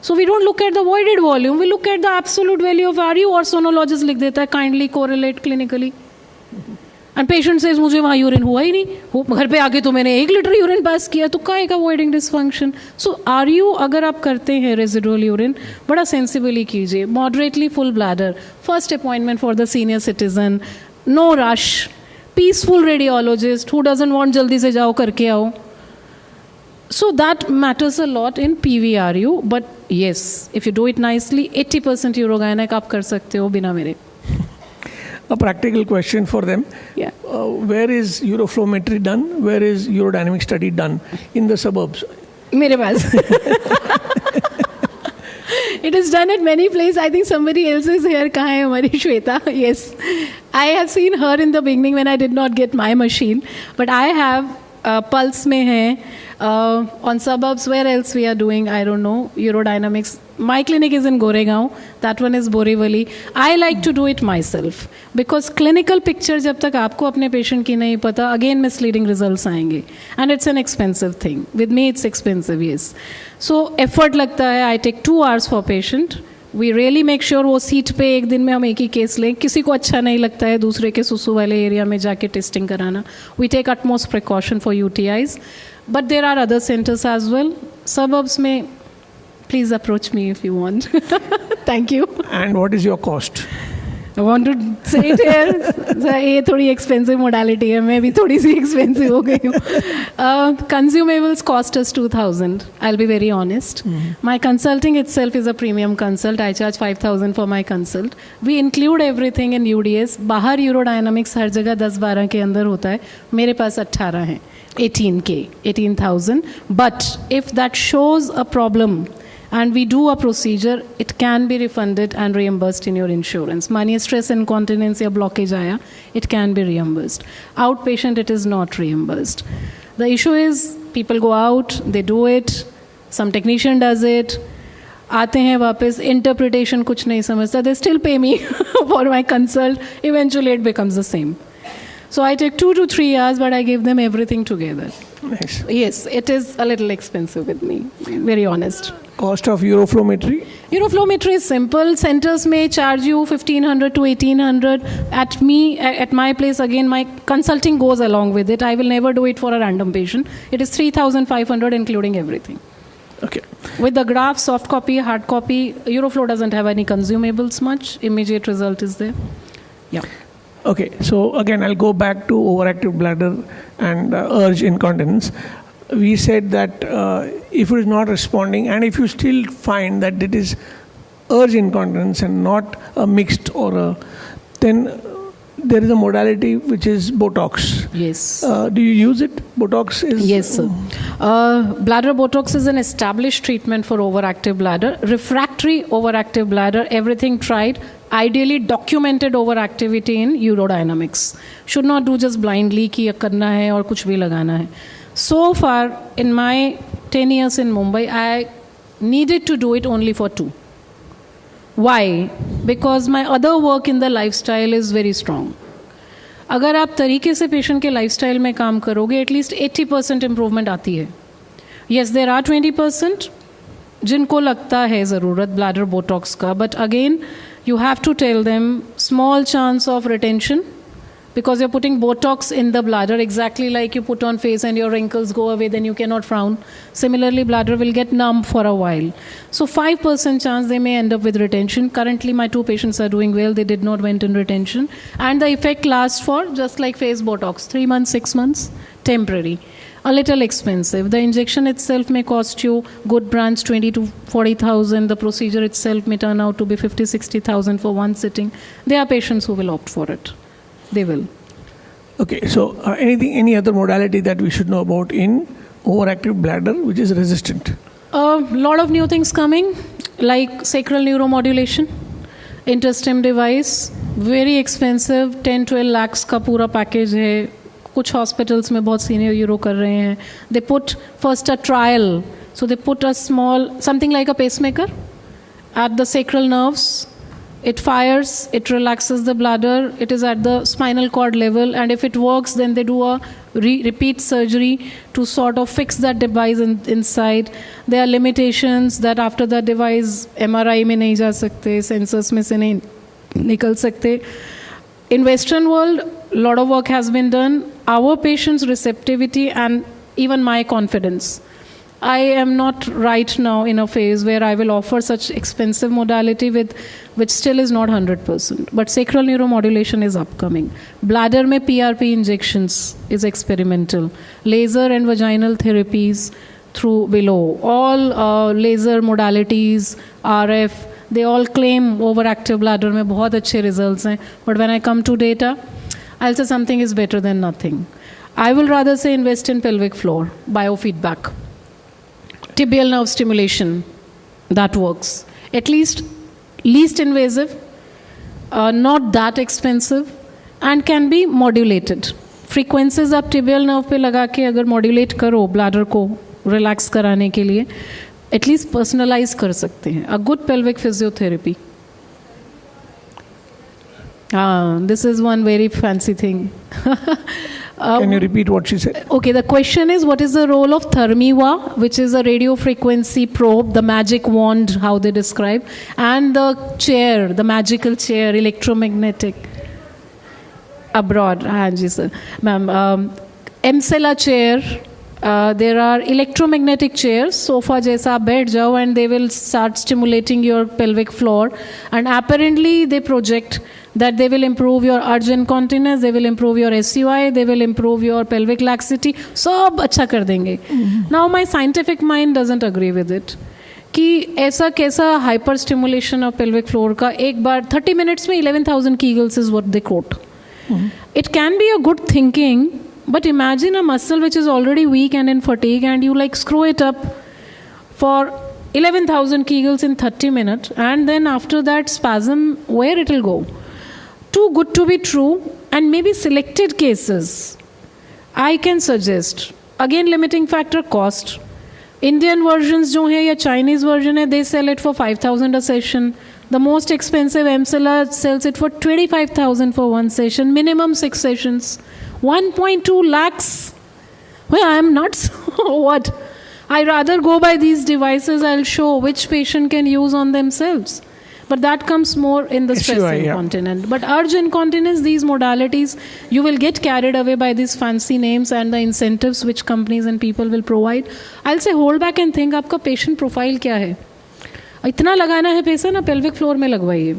So we don't look at the voided volume, we look at the absolute value of RU, और सोनोलॉजिस्ट लिख देता है kindly correlate clinically. And patient says मुझे वहाँ यूरिन हुआ ही नहीं, घर पे आके तो मैंने 1 लीटर यूरिन पास किया, तो काहे का voiding dysfunction. So RU अगर आप करते हैं residual urine, बड़ा sensibly कीजिए. Moderately full bladder, first appointment for the senior citizen, no rush, peaceful radiologist who doesn't want जल्दी से जाओ करके आओ. So that matters a lot in PVRU, but yes, if you do it nicely, 80% urogynec आप कर सकते हो बिना मेरे. A practical question for them. Yeah. Where is uroflowmetry done? Where is urodynamic study done? In the suburbs? मेरे पास. It is done at many places. I think somebody else is here. कहाँ है हमारी Shweta? Yes. I have seen her in the beginning when I did not get my machine. But I have Pulse में है. On suburbs, where else we are doing? I don't know. Urodynamics. My clinic is in Goregaon. That one is Borivali. I like to do it myself because clinical picture जब तक आपको अपने patient की नहीं पता, again misleading results आएंगे. And it's an expensive thing. With me, it's expensive, yes. So effort लगता है. I take 2 hours for patient. We really make sure वो सीट पे एक दिन में हम एक ही केस लें. किसी को अच्छा नहीं लगता है दूसरे के सुसु वाले एरिया में जाके टेस्टिंग कराना. We take utmost precaution for UTIs. But there are other centers as well. Suburbs में, please approach me if you want. Thank you. And what is your cost? I want to say it here. ये थोड़ी expensive modality है. मैं भी थोड़ी सी expensive हो गई हूँ. Consumables cost us 2,000. I'll be very honest. My consulting itself is a premium consult. I charge 5,000 for my consult. We include everything in UDS. बाहर urodynamics हर जगह 10-12 के अंदर होता है. मेरे पास 18 हैं. 18,000. But if that shows a problem and we do a procedure, it can be refunded and reimbursed in your insurance. मानिए stress incontinence या blockage आया, it can be reimbursed. Outpatient, it is not reimbursed. The issue is people go out, they do it, some technician does it, आते हैं वापस, interpretation कुछ नहीं समझता, they still pay me for my consult, eventually it becomes the same. So I take 2 to 3 hours, but I give them everything together. Nice. Yes, it is a little expensive with me, very honest. Cost of uroflowmetry? Uroflowmetry is simple. Centers may charge you 1,500 to 1,800. At my place, again, my consulting goes along with it. I will never do it for a random patient. It is 3,500 including everything. Okay. With the graph, soft copy, hard copy, Uroflow doesn't have any consumables much. Immediate result is there. Yeah. Okay, so again, I'll go back to overactive bladder and urge incontinence. We said that if it is not responding and if you still find that it is urge incontinence and not a mixed or a, then there is a modality which is Botox. Yes. Do you use it? Botox is... Yes, sir. Bladder Botox is an established treatment for overactive bladder. Refractory overactive bladder, everything tried. Ideally documented overactivity in urodynamics. Should not do just blindly कि करना है और कुछ भी लगाना है. So far, in my 10 years in Mumbai, I needed to do it only for 2. Why? Because my other work in the lifestyle is very strong. अगर आप तरीके से पेशेंट के लाइफस्टाइल में काम करोगे, एटलीस्ट 80% इम्प्रूवमेंट आती है. Yes, there are 20% जिनको लगता है ज़रूरत ब्लैडर बोटॉक्स का, but again you have to tell them small chance of retention because you're putting Botox in the bladder exactly like you put on face and your wrinkles go away, then you cannot frown. Similarly, bladder will get numb for a while. So 5% chance they may end up with retention. Currently, my 2 patients are doing well. They did not went in retention. And the effect lasts for just like face Botox, 3 months, 6 months, temporary. a little expensive. The injection itself may cost you, good brands, 20 to 40,000. The procedure itself may turn out to be 50, 60,000 for one sitting. There are patients who will opt for it. They will. Okay, so any other modality that we should know about in overactive bladder which is resistant? A lot of new things coming, like sacral neuromodulation, InterStim device, very expensive, 10-12 lakhs का पूरा package है. कुछ hospitals में बहुत senior uro कर रहे हैं. They put first a trial, so they put a small, something like a pacemaker at the sacral nerves. It fires, it relaxes the bladder, it is at the spinal cord level, and if it works, then they do a repeat surgery to sort of fix that device inside. There are limitations that after the device, MRI में नहीं जा सकते, sensors में से नहीं निकल सकते. In Western world, a lot of work has been done. Our patients' receptivity and even my confidence. I am not right now in a phase where I will offer such expensive modality which still is not 100%. But sacral neuromodulation is upcoming. Bladder में PRP injections is experimental. Laser and vaginal therapies through below. All laser modalities, RF, they all claim overactive bladder में बहुत अच्छे results हैं. But when I come to data, I'll say something is better than nothing. I will rather say invest in pelvic floor, biofeedback. Tibial nerve stimulation, that works. At least invasive, not that expensive, and can be modulated. Frequencies आप tibial nerve पे लगा के अगर modulate करो bladder को relax कराने के लिए, at least personalize कर सकते हैं. A good pelvic physiotherapy. This is one very fancy thing. Can you repeat what she said? Okay, the question is, what is the role of Thermiva, which is a radio frequency probe, the magic wand, how they describe, and the chair, the magical chair, electromagnetic, abroad, Hanji sir. Ma'am, Emsela chair, there are electromagnetic chairs, sofa jaisa, बैठ जाओ, and they will start stimulating your pelvic floor, and apparently they project that they will improve your urge incontinence, they will improve your SUI, they will improve your pelvic laxity, सब अच्छा कर देंगे. Now my scientific mind doesn't agree with it. कि ऐसा कैसा hyper stimulation of pelvic floor का एक बार 30 minutes में 11,000 Kegels is what they quote. It can be a good thinking, but imagine a muscle which is already weak and in fatigue, and you like screw it up for 11,000 Kegels in 30 minutes, and then after that spasm, where it will go? Too good to be true, and maybe selected cases. I can suggest, again limiting factor cost. Indian versions जो हैं या Chinese version है, they sell it for 5,000 a session. The most expensive Emsela sells it for 25,000 for one session, minimum 6 sessions. 1.2 lakhs. Well, I am nuts. What? I rather go by these devices. I'll show which patient can use on themselves. But that comes more in the stress incontinence. But urge incontinence, these modalities, you will get carried away by these fancy names and the incentives which companies and people will provide. I'll say hold back and think, आपका patient profile क्या है? इतना लगाना है पैसा ना pelvic floor में लगवाइए.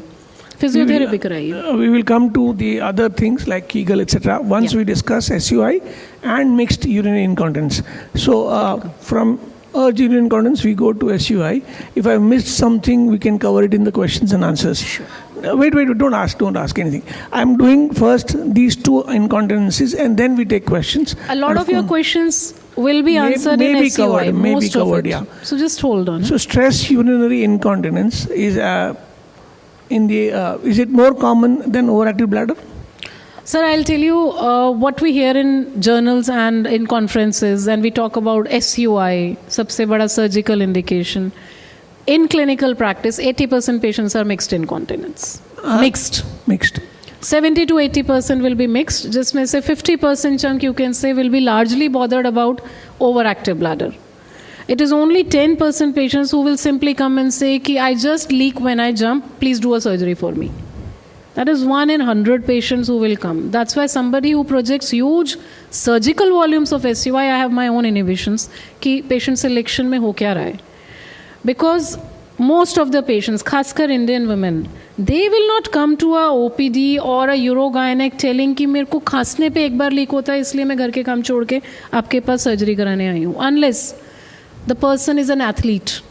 Physiotherapy कराइए. We will come to the other things like Kegel, etc. Once we discuss SUI and mixed urinary incontinence. So from urge urinary incontinence, we go to SUI. If I missed something, we can cover it in the questions and answers. Sure. Wait, don't ask anything. I'm doing first these two incontinences, and then we take questions. A lot of your questions will be answered in SUI. Maybe covered, yeah. So just hold on. So stress urinary incontinence is is it more common than overactive bladder? Sir, I'll tell you what we hear in journals and in conferences, and we talk about SUI, सबसे बड़ा surgical indication. In clinical practice, 80% patients are mixed incontinence. Mixed. 70 to 80% will be mixed. जिसमें से 50% chunk you can say will be largely bothered about overactive bladder. It is only 10% patients who will simply come and say, "Ki I just leak when I jump, please do a surgery for me." That is 1 in 100 patients who will come. That's why somebody who projects huge surgical volumes of SUI, I have my own inhibitions, कि patient selection में हो क्या रहा है. Because most of the patients, खासकर Indian women, they will not come to a OPD or a urogynec telling कि मेरे को खांसने पे एक बार लीक होता है इसलिए मैं घर के काम छोड़ के आपके पास सर्जरी कराने आई हूँ. Unless the person is an athlete,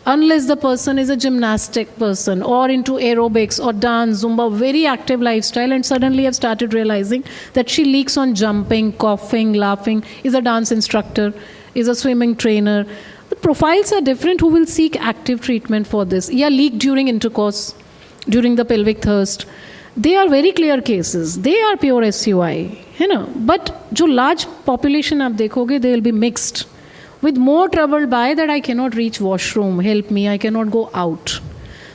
unless the person is a gymnastic person or into aerobics or dance, Zumba, very active lifestyle, and suddenly have started realizing that she leaks on jumping, coughing, laughing, is a dance instructor, is a swimming trainer. The profiles are different who will seek active treatment for this. Yeah, leak during intercourse, during the pelvic thrust. They are very clear cases. They are pure SUI. है ना? But जो large population आप देखोगे, they will be mixed. With more trouble by that I cannot reach washroom, help me, I cannot go out.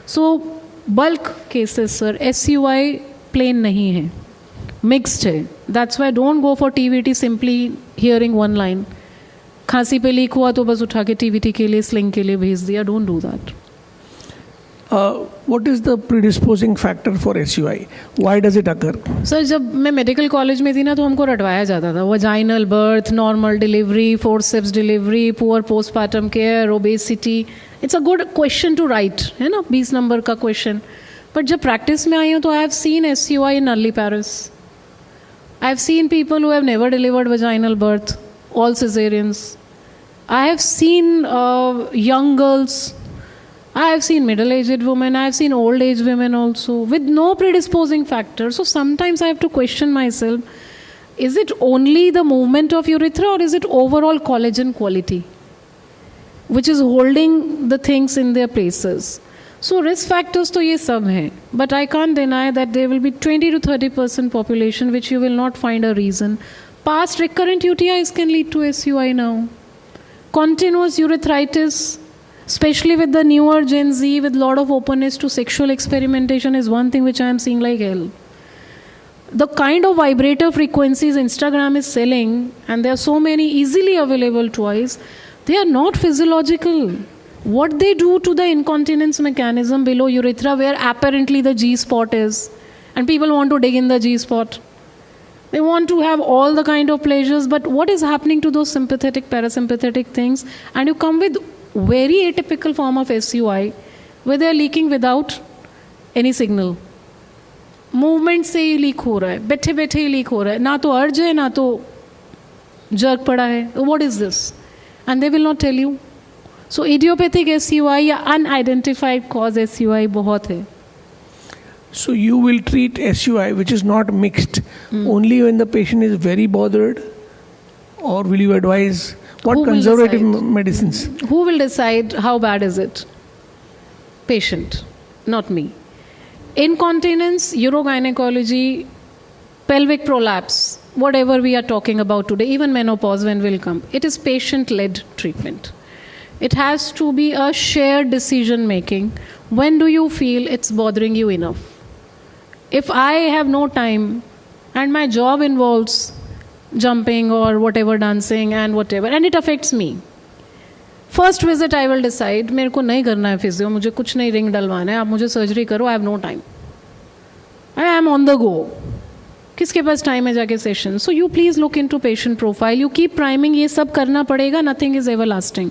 So bulk cases, sir, SUI plain नहीं है. Mixed है. That's why don't go for TVT simply hearing one line. खांसी पे leak हुआ तो बस उठा के TVT के लिए स्लिंग के लिए भेज दिया. Don't do that. What is the predisposing factor for SUI? Why does it occur? Sir जब मैं मेडिकल कॉलेज में थी ना तो हमको रटवाया जाता था. Vaginal birth, normal delivery, forceps delivery, poor postpartum care, obesity. It's a good question to write, है ना, 20 नंबर का क्वेश्चन. बट जब प्रैक्टिस में आई हूँ तो I have seen SUI in early Paris. I have seen people who have never delivered vaginal birth, all cesareans. I have seen young girls, I have seen middle-aged women, I have seen old-age women also with no predisposing factor. So sometimes I have to question myself, is it only the movement of urethra or is it overall collagen quality which is holding the things in their places? So risk factors to ye sab hai, but I can't deny that there will be 20 to 30% population which you will not find a reason. Past recurrent UTIs can lead to SUI now. Continuous urethritis, especially with the newer Gen Z with lot of openness to sexual experimentation, is one thing which I am seeing like hell. The kind of vibrator frequencies Instagram is selling, and there are so many easily available toys, they are not physiological. What they do to the incontinence mechanism below urethra where apparently the G spot is, and people want to dig in the G spot. They want to have all the kind of pleasures, but what is happening to those sympathetic, parasympathetic things? And you come with very atypical form of SUI where they are leaking without any signal. Movement से ही leak हो रहा है, बैठे बैठे ही leak हो रहा है, ना तो अर्ज है ना तो जर्क पड़ा है. What is this? And they will not tell you. So idiopathic SUI या unidentified cause SUI बहुत है. So you will treat SUI which is not mixed only when the patient is very bothered, or will you advise what conservative medicines? Who will decide how bad is it? Patient, not me. Incontinence, urogynecology, pelvic prolapse, whatever we are talking about today, even menopause when will come, it is patient-led treatment. It has to be a shared decision making. When do you feel it's bothering you enough? If I have no time and my job involves jumping or whatever, dancing and whatever, and it affects me, first visit I will decide मेरे को नहीं करना है physio, मुझे कुछ नहीं ring डलवाना है, आप मुझे सर्जरी करो, I have no time, I am on the go. किसके पास टाइम है जाके session? So you please look into patient profile, you keep priming, ये सब करना पड़ेगा, nothing is everlasting,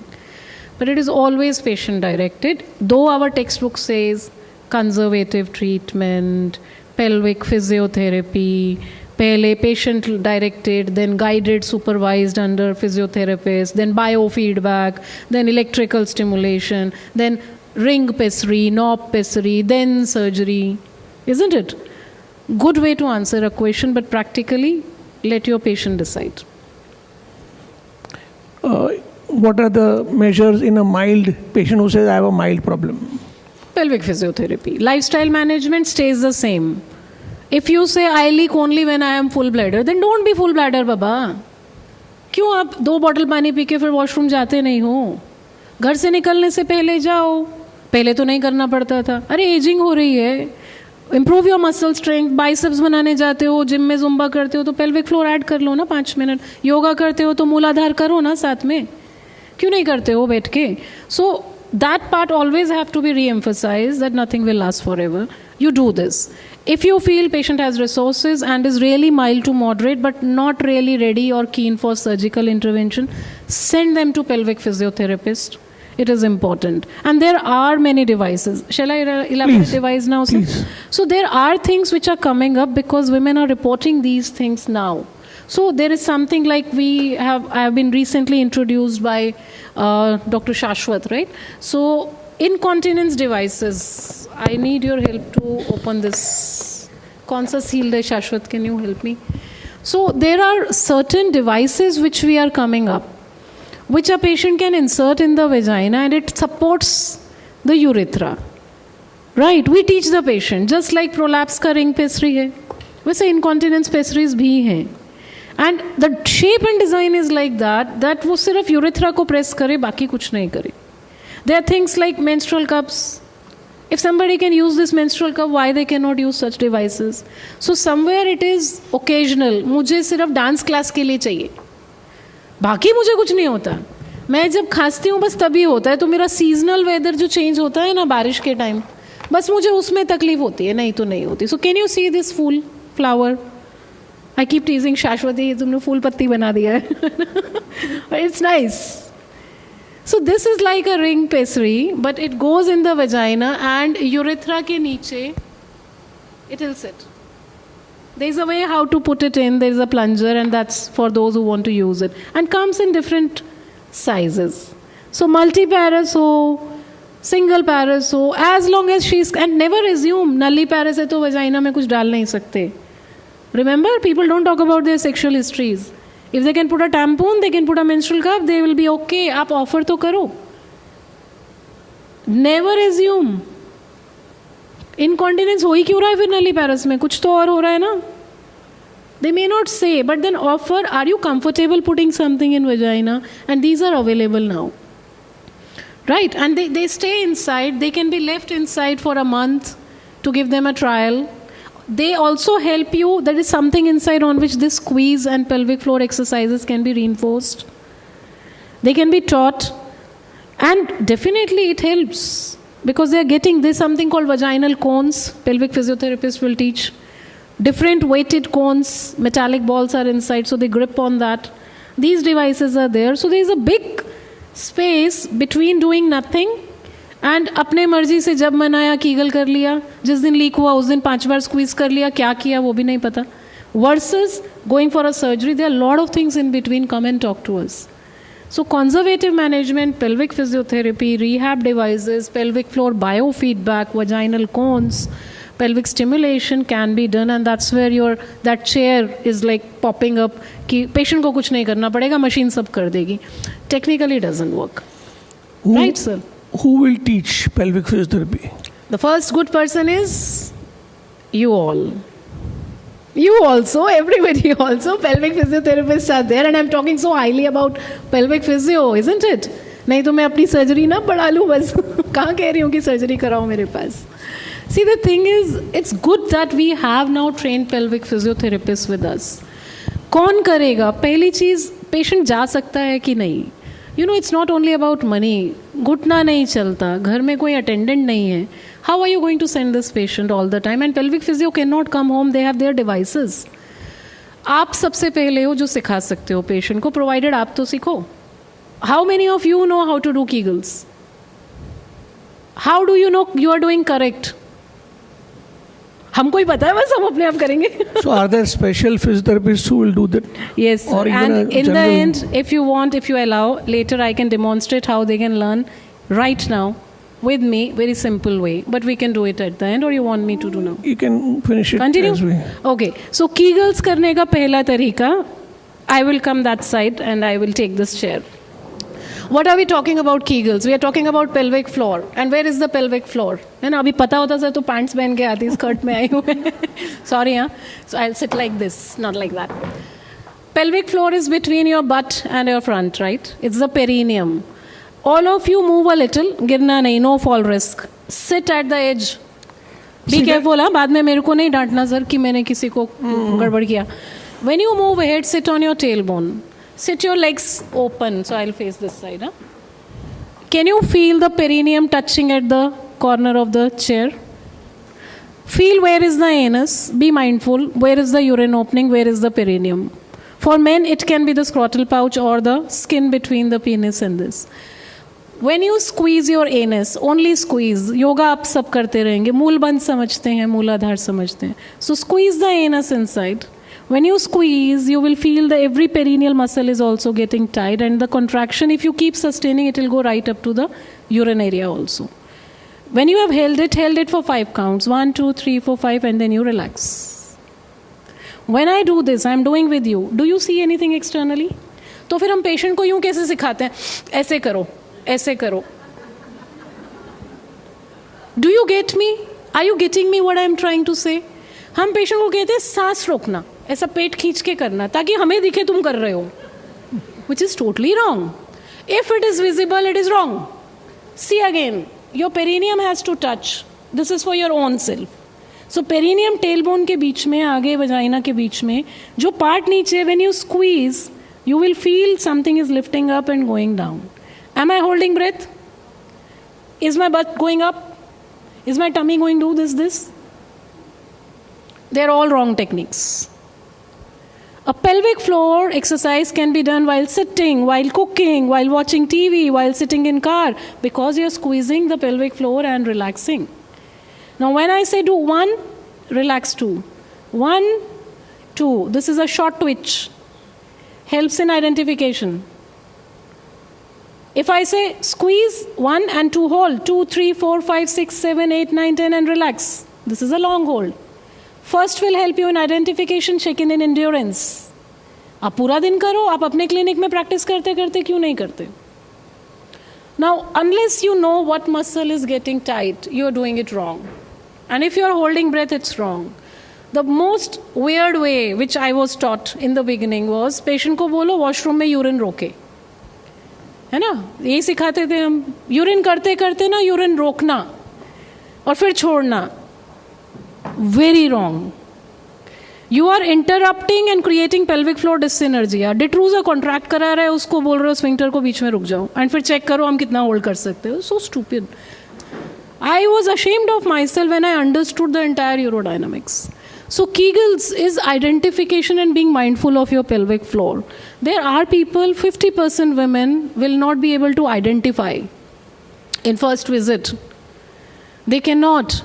but it is always patient directed. Though our textbook says conservative treatment, pelvic physiotherapy, पहले patient directed, then guided, supervised under physiotherapist, then biofeedback, then electrical stimulation, then ring pessary, knob pessary, then surgery. Isn't it? Good way to answer a question, but practically let your patient decide. What are the measures in a mild patient who says I have a mild problem? Pelvic physiotherapy. Lifestyle management stays the same. If you say I leak only when I am full bladder, then don't be full bladder, baba. क्यों आप 2 bottle पानी P के फिर washroom जाते नहीं हो? घर से निकलने से पहले जाओ. पहले तो नहीं करना पड़ता था. अरे एजिंग हो रही है. Improve your muscle strength. Biceps बनाने जाते हो, जिम में जुम्बा करते हो तो पेल्विक फ्लोर ऐड कर लो ना 5 मिनट. योगा करते हो तो मूलाधार करो ना साथ में. क्यों नहीं करते हो बैठ के? So that part always have to be re-emphasized, that nothing will last forever. You do this. If you feel patient has resources and is really mild to moderate but not really ready or keen for surgical intervention, send them to pelvic physiotherapist It is important. And there are many devices. Shall I elaborate Please. device now, sir? Please. So there are things which are coming up because women are reporting these things now. So there is something like I have been recently introduced by Dr. Shashwat, right? So incontinence devices. I need your help to open this. Kaun sa seal hai, Shashwat? Can you help me? So there are certain devices which we are coming up, which a patient can insert in the vagina and it supports the urethra. Right? We teach the patient, just like prolapse का ring pessary है, वैसे incontinence pessaries भी हैं. And the shape and design is like that वो सिर्फ urethra को press करे, बाकी कुछ नहीं करे. There are things like menstrual cups. If somebody can use this menstrual cup, why they cannot use such devices? So somewhere it is occasional. मुझे सिर्फ डांस क्लास के लिए चाहिए, बाकी मुझे कुछ नहीं होता. मैं जब खांसती हूँ बस तभी होता है. तो मेरा सीजनल वेदर जो चेंज होता है ना बारिश के टाइम, बस मुझे उसमें तकलीफ होती है, नहीं तो नहीं होती. So can you see this फूल flower? I keep teasing Shashwati, तुमने फूल पत्ती बना दिया है. It's nice. So this is like a ring pessary, but it goes in the vagina and urethra ke niche, it will sit. There is a way how to put it in. There is a plunger, and that's for those who want to use it. And comes in different sizes. So multi-paras ho, single paras ho, as long as she's, and never assume nulli paras hai to vagina mein kuch dal nahi sakte. Remember, people don't talk about their sexual histories. If they can put a tampon, they can put a menstrual cup, they will be okay. आप offer तो करो. Never assume. Incontinence हो ही क्यों रहा है फिर नली पैरस में? कुछ तो और हो रहा है ना? They may not say, but then offer, are you comfortable putting something in vagina? And these are available now. Right? And they stay inside. They can be left inside for a month to give them a trial. They also help you. There is something inside on which this squeeze and pelvic floor exercises can be reinforced. They can be taught. And definitely it helps. Because they are getting this something called vaginal cones. Pelvic physiotherapist will teach. Different weighted cones. Metallic balls are inside. So they grip on that. These devices are there. So there is a big space between doing nothing and अपने मर्जी से जब मन आया Kegel कर लिया, जिस दिन लीक हुआ उस दिन 5 बार स्क्वीज कर लिया, क्या किया वो भी नहीं पता. Versus going for a surgery, there are lot of things in between. Come and talk to us. So conservative management, pelvic physiotherapy, rehab devices, pelvic floor biofeedback, vaginal cones, pelvic stimulation can be done, and that's where that chair is like popping up कि patient को कुछ नहीं करना पड़ेगा, machine सब कर देगी. Technically doesn't work. Right, sir? Who will teach pelvic physiotherapy? The first good person is you all. You also, everybody also. Pelvic physiotherapists are there, and I'm talking so highly about pelvic physio, isn't it? नहीं तो मैं अपनी surgery ना बढ़ा लूँ बस. कहाँ कह रही हूँ कि सर्जरी कराओ मेरे पास. See, the thing is, it's good that we have now trained pelvic physiotherapists with us. कौन करेगा? पहली चीज़, पेशेंट जा सकता है कि नहीं. You know, it's not only about money. घुटना नहीं चलता, घर में कोई अटेंडेंट नहीं है. How are you going to send this patient all the time? And pelvic physio cannot come home. They have their devices. आप सबसे पहले हो जो सिखा सकते हो पेशेंट को, provided आप तो सीखो. How many of you know how to do Kegels? How do you know you are doing correct? हमको ही पता है, बस हम अपने आप करेंगे. So are there special physiotherapists who will do that? Yes, or and in the end, if you want, if you allow, later I can demonstrate how they can learn right now with me, very simple way. But we can do it at the end, or you want me to do now? You can finish it. Continue? As we... Okay, so Kegels करने का पहला तरीका, I will come that side and I will take this chair. What are we talking about Kegels? We are talking about pelvic floor. And where is the pelvic floor? है ना, अभी पता होता sir तो पैंट्स पहन के आती, skirt में आई हूँ. Sorry, हाँ. So I'll sit like this, not like that. Pelvic floor is between your butt and your front, right? It's the perineum. All of you move a little, गिरना नहीं, no fall risk. Sit at the edge. Be careful, हाँ. बाद में मेरे को नहीं डांटना sir कि मैंने किसी को गड़बड़ किया. When you move ahead, sit on your tailbone. Sit your legs open. So I'll face this side. Huh? Can you feel the perineum touching at the corner of the chair? Feel where is the anus. Be mindful. Where is the urine opening? Where is the perineum? For men, it can be the scrotal pouch or the skin between the penis and this. When you squeeze your anus, only squeeze. Yoga आप सब करते रहेंगे. मूलबंध समझते हैं, मूलाधार समझते हैं. So squeeze the anus inside. When you squeeze, you will feel that every perineal muscle is also getting tight, and the contraction, if you keep sustaining, it will go right up to the urine area also. When you have held it for 5 counts. 1, 2, 3, 4, 5, and then you relax. When I do this, I am doing with you. Do you see anything externally? तो फिर हम patient को यूं कैसे सिखाते हैं? ऐसे करो, ऐसे करो. Do you get me? Are you getting me what I am trying to say? हम पेशेंट को कहते हैं सांस रोकना, ऐसा पेट खींच के करना ताकि हमें दिखे तुम कर रहे हो, which is totally wrong. If it is visible, it is wrong. See again, your perineum has to touch. This is for your own self. So perineum tailbone के बीच में, आगे वजाइना के बीच में जो पार्ट नीचे, when you squeeze, you will feel something is lifting up and going down. Am I holding breath? Is my butt going up? Is my tummy going to do this? They're all wrong techniques. A pelvic floor exercise can be done while sitting, while cooking, while watching TV, while sitting in car, because you're squeezing the pelvic floor and relaxing. Now when I say do 1, relax 2. 1, 2. This is a short twitch. Helps in identification. If I say squeeze 1 and 2 hold, 2, 3, 4, 5, 6, 7, 8, 9, 10 and relax. This is a long hold. First will help you in identification, second in endurance. आप पूरा दिन करो, आप अपने clinic में practice करते करते क्यों नहीं करते? Now, unless you know what muscle is getting tight, you are doing it wrong. And if you are holding breath, it's wrong. The most weird way which I was taught in the beginning was patient को बोलो washroom में urine रोके, है ना? यही सिखाते थे हम. यूरिन करते करते ना यूरिन रोकना और फिर छोड़ना. Very wrong. You are interrupting and creating pelvic floor dyssynergy. Detrusor contract करा रहा है, उसको बोल रहे हो स्विंक्टर को बीच में रुक जाओ एंड फिर चेक करो हम कितना होल्ड कर सकते हो. So stupid. I was ashamed of myself when I understood the entire urodynamics. So Kegels is identification and being mindful of your pelvic floor. There are people, 50% women will not be able to identify in first visit. They cannot.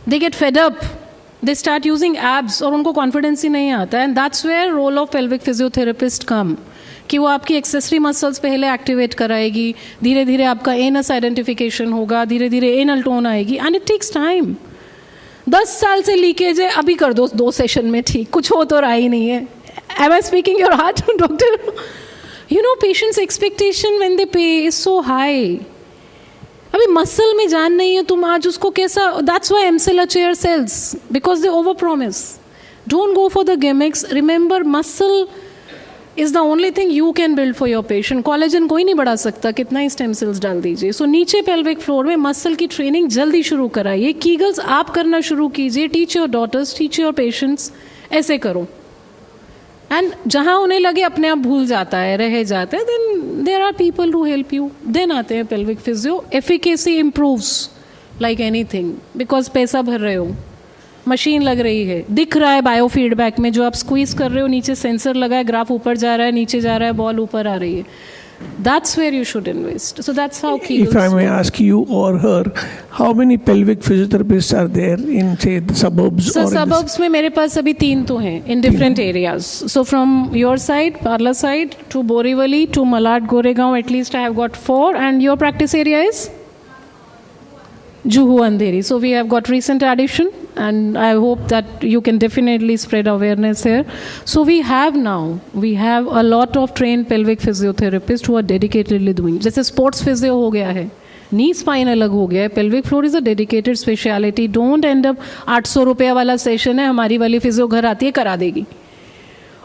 They get fed up. They start using abs और उनको confidence ही नहीं आता है. And that's where role of pelvic physiotherapist come. कि वो आपकी accessory muscles पहले activate कराएगी, धीरे धीरे आपका anus identification होगा, धीरे धीरे anal tone आएगी, and it takes time. 10 साल से लीकेज है, अभी कर दो 2 सेशन में ठीक, कुछ हो तो रहा ही नहीं है. Am I speaking your heart, doctor? You know, patients' expectation when they pay is so high. अभी मसल में जान नहीं है, तुम आज उसको कैसा. That's why MCLA chair sells, because they overpromise. Don't go for the gimmicks. Remember, muscle is the only thing you can build for your patient. Collagen कोई नहीं बढ़ा सकता, कितना ही stem cells डाल दीजिए. So नीचे pelvic floor में muscle की ट्रेनिंग जल्दी शुरू कराइए. Kegels आप करना शुरू कीजिए. Teach your daughters, teach your patients. ऐसे करो. And जहाँ उन्हें लगे अपने आप भूल जाता है, रह जाता है, then there are people who help you. Then आते हैं pelvic physio. Efficacy improves like anything because पैसा भर रहे हो, मशीन लग रही है, दिख रहा है बायो फीडबैक में, जो आप स्क्वीज कर रहे हो नीचे सेंसर लगा है, ग्राफ ऊपर जा रहा है, नीचे जा रहा है, बॉल ऊपर आ रही है. That's where you should invest. So that's how Kegels. If I may ask you or her, how many pelvic physiotherapists are there in, say, the suburbs? So or suburbs में मेरे पास अभी 3 तो हैं in different areas. So from your side, Parla side, to Borivali, to Malad, Goregaon, at least I have got 4. And your practice area is? Juhu Andheri. So we have got recent addition, and I hope that you can definitely spread awareness here. So we have a lot of trained pelvic physiotherapists who are dedicatedly doing. जैसे sports physio हो गया है, knee spine अलग हो गया है, pelvic floor is a dedicated speciality. Don't end up 800 रुपये वाला सेशन है, हमारी वाली फिजियो घर आती है करा देगी.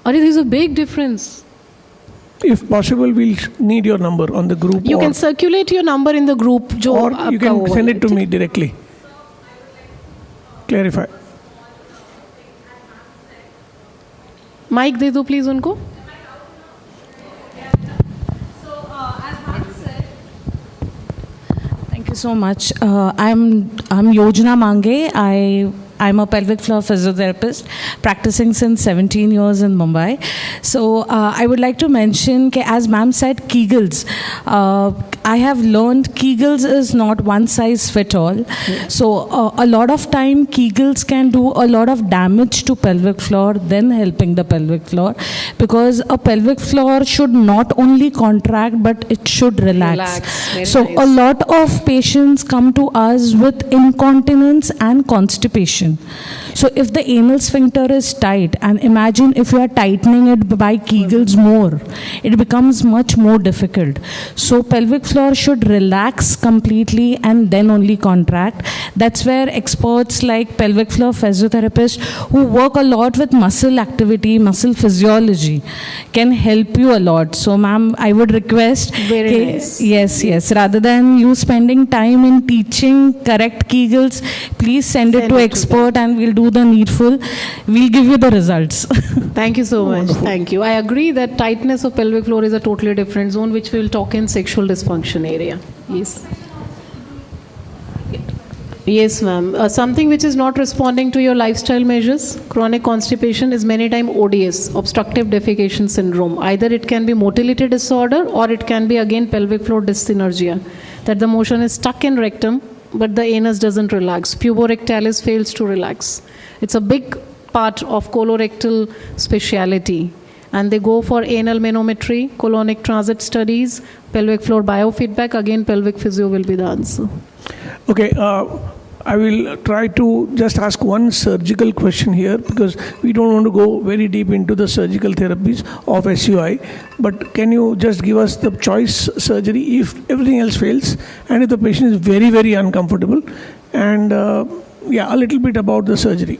और there is a big difference. If possible, we'll need your number on the group. You can circulate your number in the group. जो or you can send it to me directly. Clarify. Mic दे दो please उनको. Thank you so much. I'm Yojana Mange. I I'm a pelvic floor physiotherapist practicing since 17 years in Mumbai. So I would like to mention, as ma'am said, Kegels. I have learned Kegels is not one size fit all. So a lot of time Kegels can do a lot of damage to pelvic floor than helping the pelvic floor, because a pelvic floor should not only contract but it should relax. So a lot of patients come to us with incontinence and constipation. So if the anal sphincter is tight, and imagine if you are tightening it by Kegels more, it becomes much more difficult. So pelvic floor should relax completely and then only contract. That's where experts like pelvic floor physiotherapists who work a lot with muscle activity, muscle physiology can help you a lot. So ma'am, I would request, yes, rather than you spending time in teaching correct Kegels, please send it to expert and we'll do the needful. We'll give you the results. Thank you so much. Thank you. I agree that tightness of pelvic floor is a totally different zone, which we'll talk in sexual dysfunction area. Yes. Yes, ma'am. Something which is not responding to your lifestyle measures, chronic constipation, is many times ODS, obstructive defecation syndrome. Either it can be motility disorder or it can be again pelvic floor dyssynergia, that the motion is stuck in rectum but the anus doesn't relax. Puborectalis fails to relax. It's a big part of colorectal speciality. And they go for anal manometry, colonic transit studies, pelvic floor biofeedback. Again, pelvic physio will be the answer. Okay, I will try to just ask one surgical question here, because we don't want to go very deep into the surgical therapies of SUI. But can you just give us the choice surgery if everything else fails and if the patient is very, very uncomfortable? And a little bit about the surgery.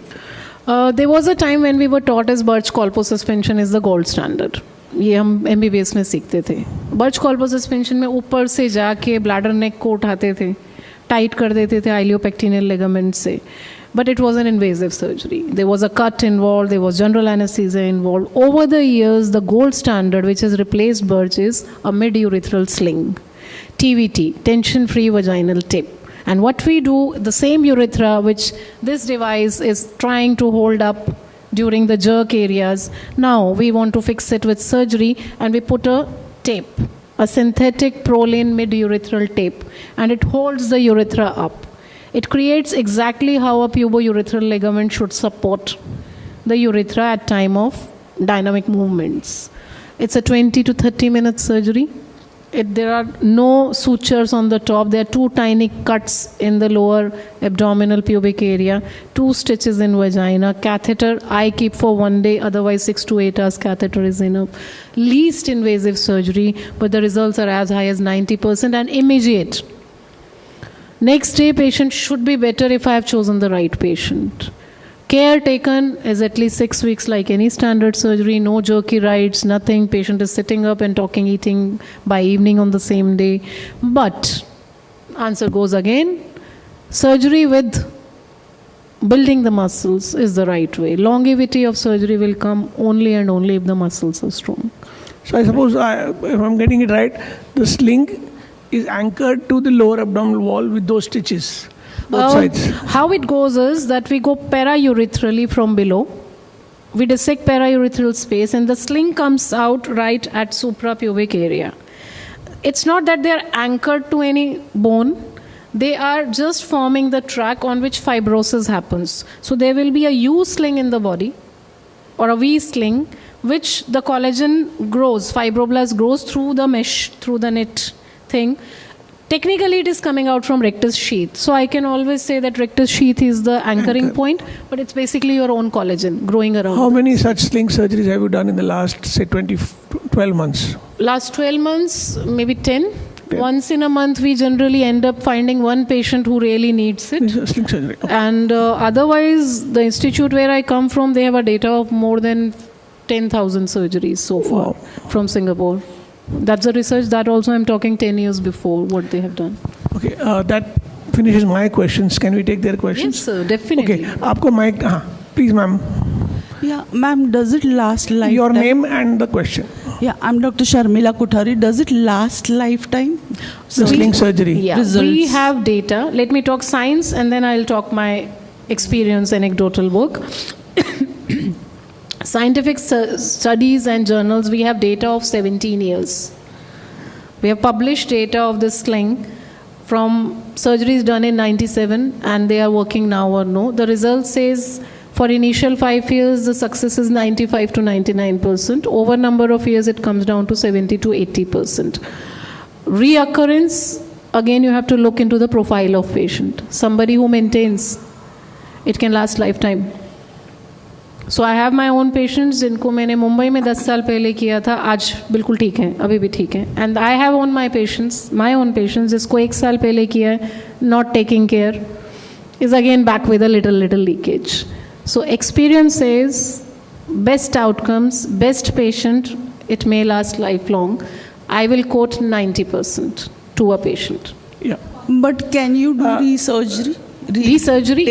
There was a time when we were taught as Birch-Colpo suspension is the gold standard. ये हम MBBS में सीखते थे. Birch-Colpo suspension में ऊपर से जाके bladder neck को उठाते थे, टाइट कर देते थे iliopectineal ligament से. But it was an invasive surgery. There was a cut involved, there was general anesthesia involved. Over the years, the gold standard which has replaced Birch is a mid-urethral sling. TVT, tension-free vaginal tip. And what we do, the same urethra which this device is trying to hold up during the jerk areas, now we want to fix it with surgery, and we put a tape, a synthetic Prolene mid-urethral tape, and it holds the urethra up. It creates exactly how a pubourethral ligament should support the urethra at time of dynamic movements. It's a 20 to 30 minute surgery. There are no sutures on the top. There are 2 tiny cuts in the lower abdominal pubic area, 2 stitches in vagina, catheter I keep for 1 day, otherwise 6 to 8 hours catheter is enough. Least invasive surgery, but the results are as high as 90% and immediate. Next day patient should be better if I have chosen the right patient. Care taken is at least 6 weeks like any standard surgery, no jerky rides, nothing. Patient is sitting up and talking, eating by evening on the same day. But, answer goes again, surgery with building the muscles is the right way. Longevity of surgery will come only and only if the muscles are strong. So I suppose, if I'm getting it right, the sling is anchored to the lower abdominal wall with those stitches. Both sides. How it goes is that we go paraurethral from below. We dissect paraurethral space and the sling comes out right at suprapubic area. It's not that they are anchored to any bone. They are just forming the track on which fibrosis happens. So there will be a U sling in the body or a V sling, which the collagen grows, fibroblast grows through the mesh, through the knit thing. Technically, it is coming out from rectus sheath. So I can always say that rectus sheath is the anchoring point, but it's basically your own collagen growing around. How many such sling surgeries have you done in the last, say, 12 months? Last 12 months, maybe 10. Once in a month, we generally end up finding one patient who really needs it. Sling surgery. Okay. And otherwise, the institute where I come from, they have a data of more than 10,000 surgeries so far from Singapore. That's the research that also I'm talking 10 years before what they have done. Okay, that finishes my questions. Can we take their questions? Yes, sir, definitely. Okay, aapko mic, please, ma'am. Yeah, ma'am, does it last lifetime? Your name and the question. Yeah, I'm Dr. Sharmila Kothari. Does it last lifetime? The sling surgery. Yeah, results. We have data. Let me talk science and then I'll talk my experience anecdotal work. Scientific studies and journals, we have data of 17 years. We have published data of this sling from surgeries done in 97 and they are working now or no. The result says for initial 5 years, the success is 95 to 99%. Over number of years, it comes down to 70 to 80%. Reoccurrence, again, you have to look into the profile of patient. Somebody who maintains, it can last lifetime. So I have my own patients जिनको मैंने मुंबई में 10 साल पहले किया था, आज बिल्कुल ठीक हैं, अभी भी ठीक हैं. And I have my own patients जिसको 1 साल पहले किया है, not taking care, is again back with a little leakage. So experience says best outcomes, best patient, it may last lifelong. I will quote 90% to a patient. Yeah. But can you do resurgery? Resurgery,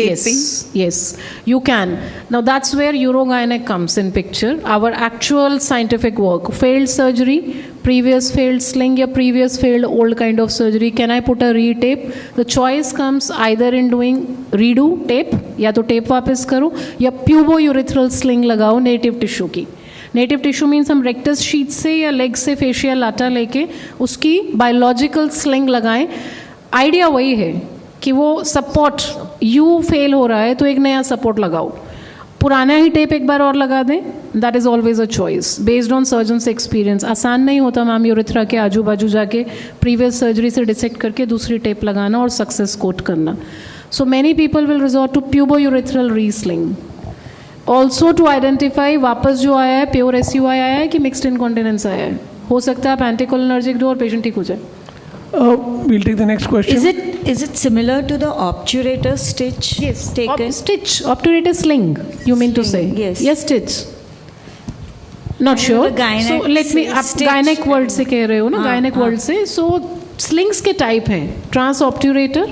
yes, you can. Now that's where urogynec comes in picture. Our actual scientific work, failed surgery, previous failed sling, or previous failed old kind of surgery. Can I put a re-tape? The choice comes either in doing redo tape, या तो tape वापस करो, या pubo-urethral sling लगाओ native tissue की. Native tissue means हम rectus sheet से या लेग से फेशियल लाटा लेके उसकी बायोलॉजिकल स्लिंग लगाएं. आइडिया वही है कि वो सपोर्ट यू फेल हो रहा है तो एक नया सपोर्ट लगाओ, पुराना ही टेप एक बार और लगा दें. That is always a choice based on surgeons experience. आसान नहीं होता मैम यूरेथ्रा के आजू बाजू जाके प्रीवियस सर्जरी से डिसेक्ट करके दूसरी टेप लगाना और सक्सेस कोट करना. So many people will resort to pubourethral resling. Also to identify वापस जो आया है प्योर SUI आया है कि मिक्सड इनकॉन्टिनेंस आया है. हो सकता है आप एंटीकोलिनर्जिक दो और पेशेंट ठीक हो जाए. We'll take the next question. Is it similar to the obturator stitch? Yes, taken. Stitch, obturator sling. You mean to say? Yes, stitch. Not sure. So let me. आप gynec word से कह रहे हो ना? Gynec word से. So slings के type हैं. Transobturator,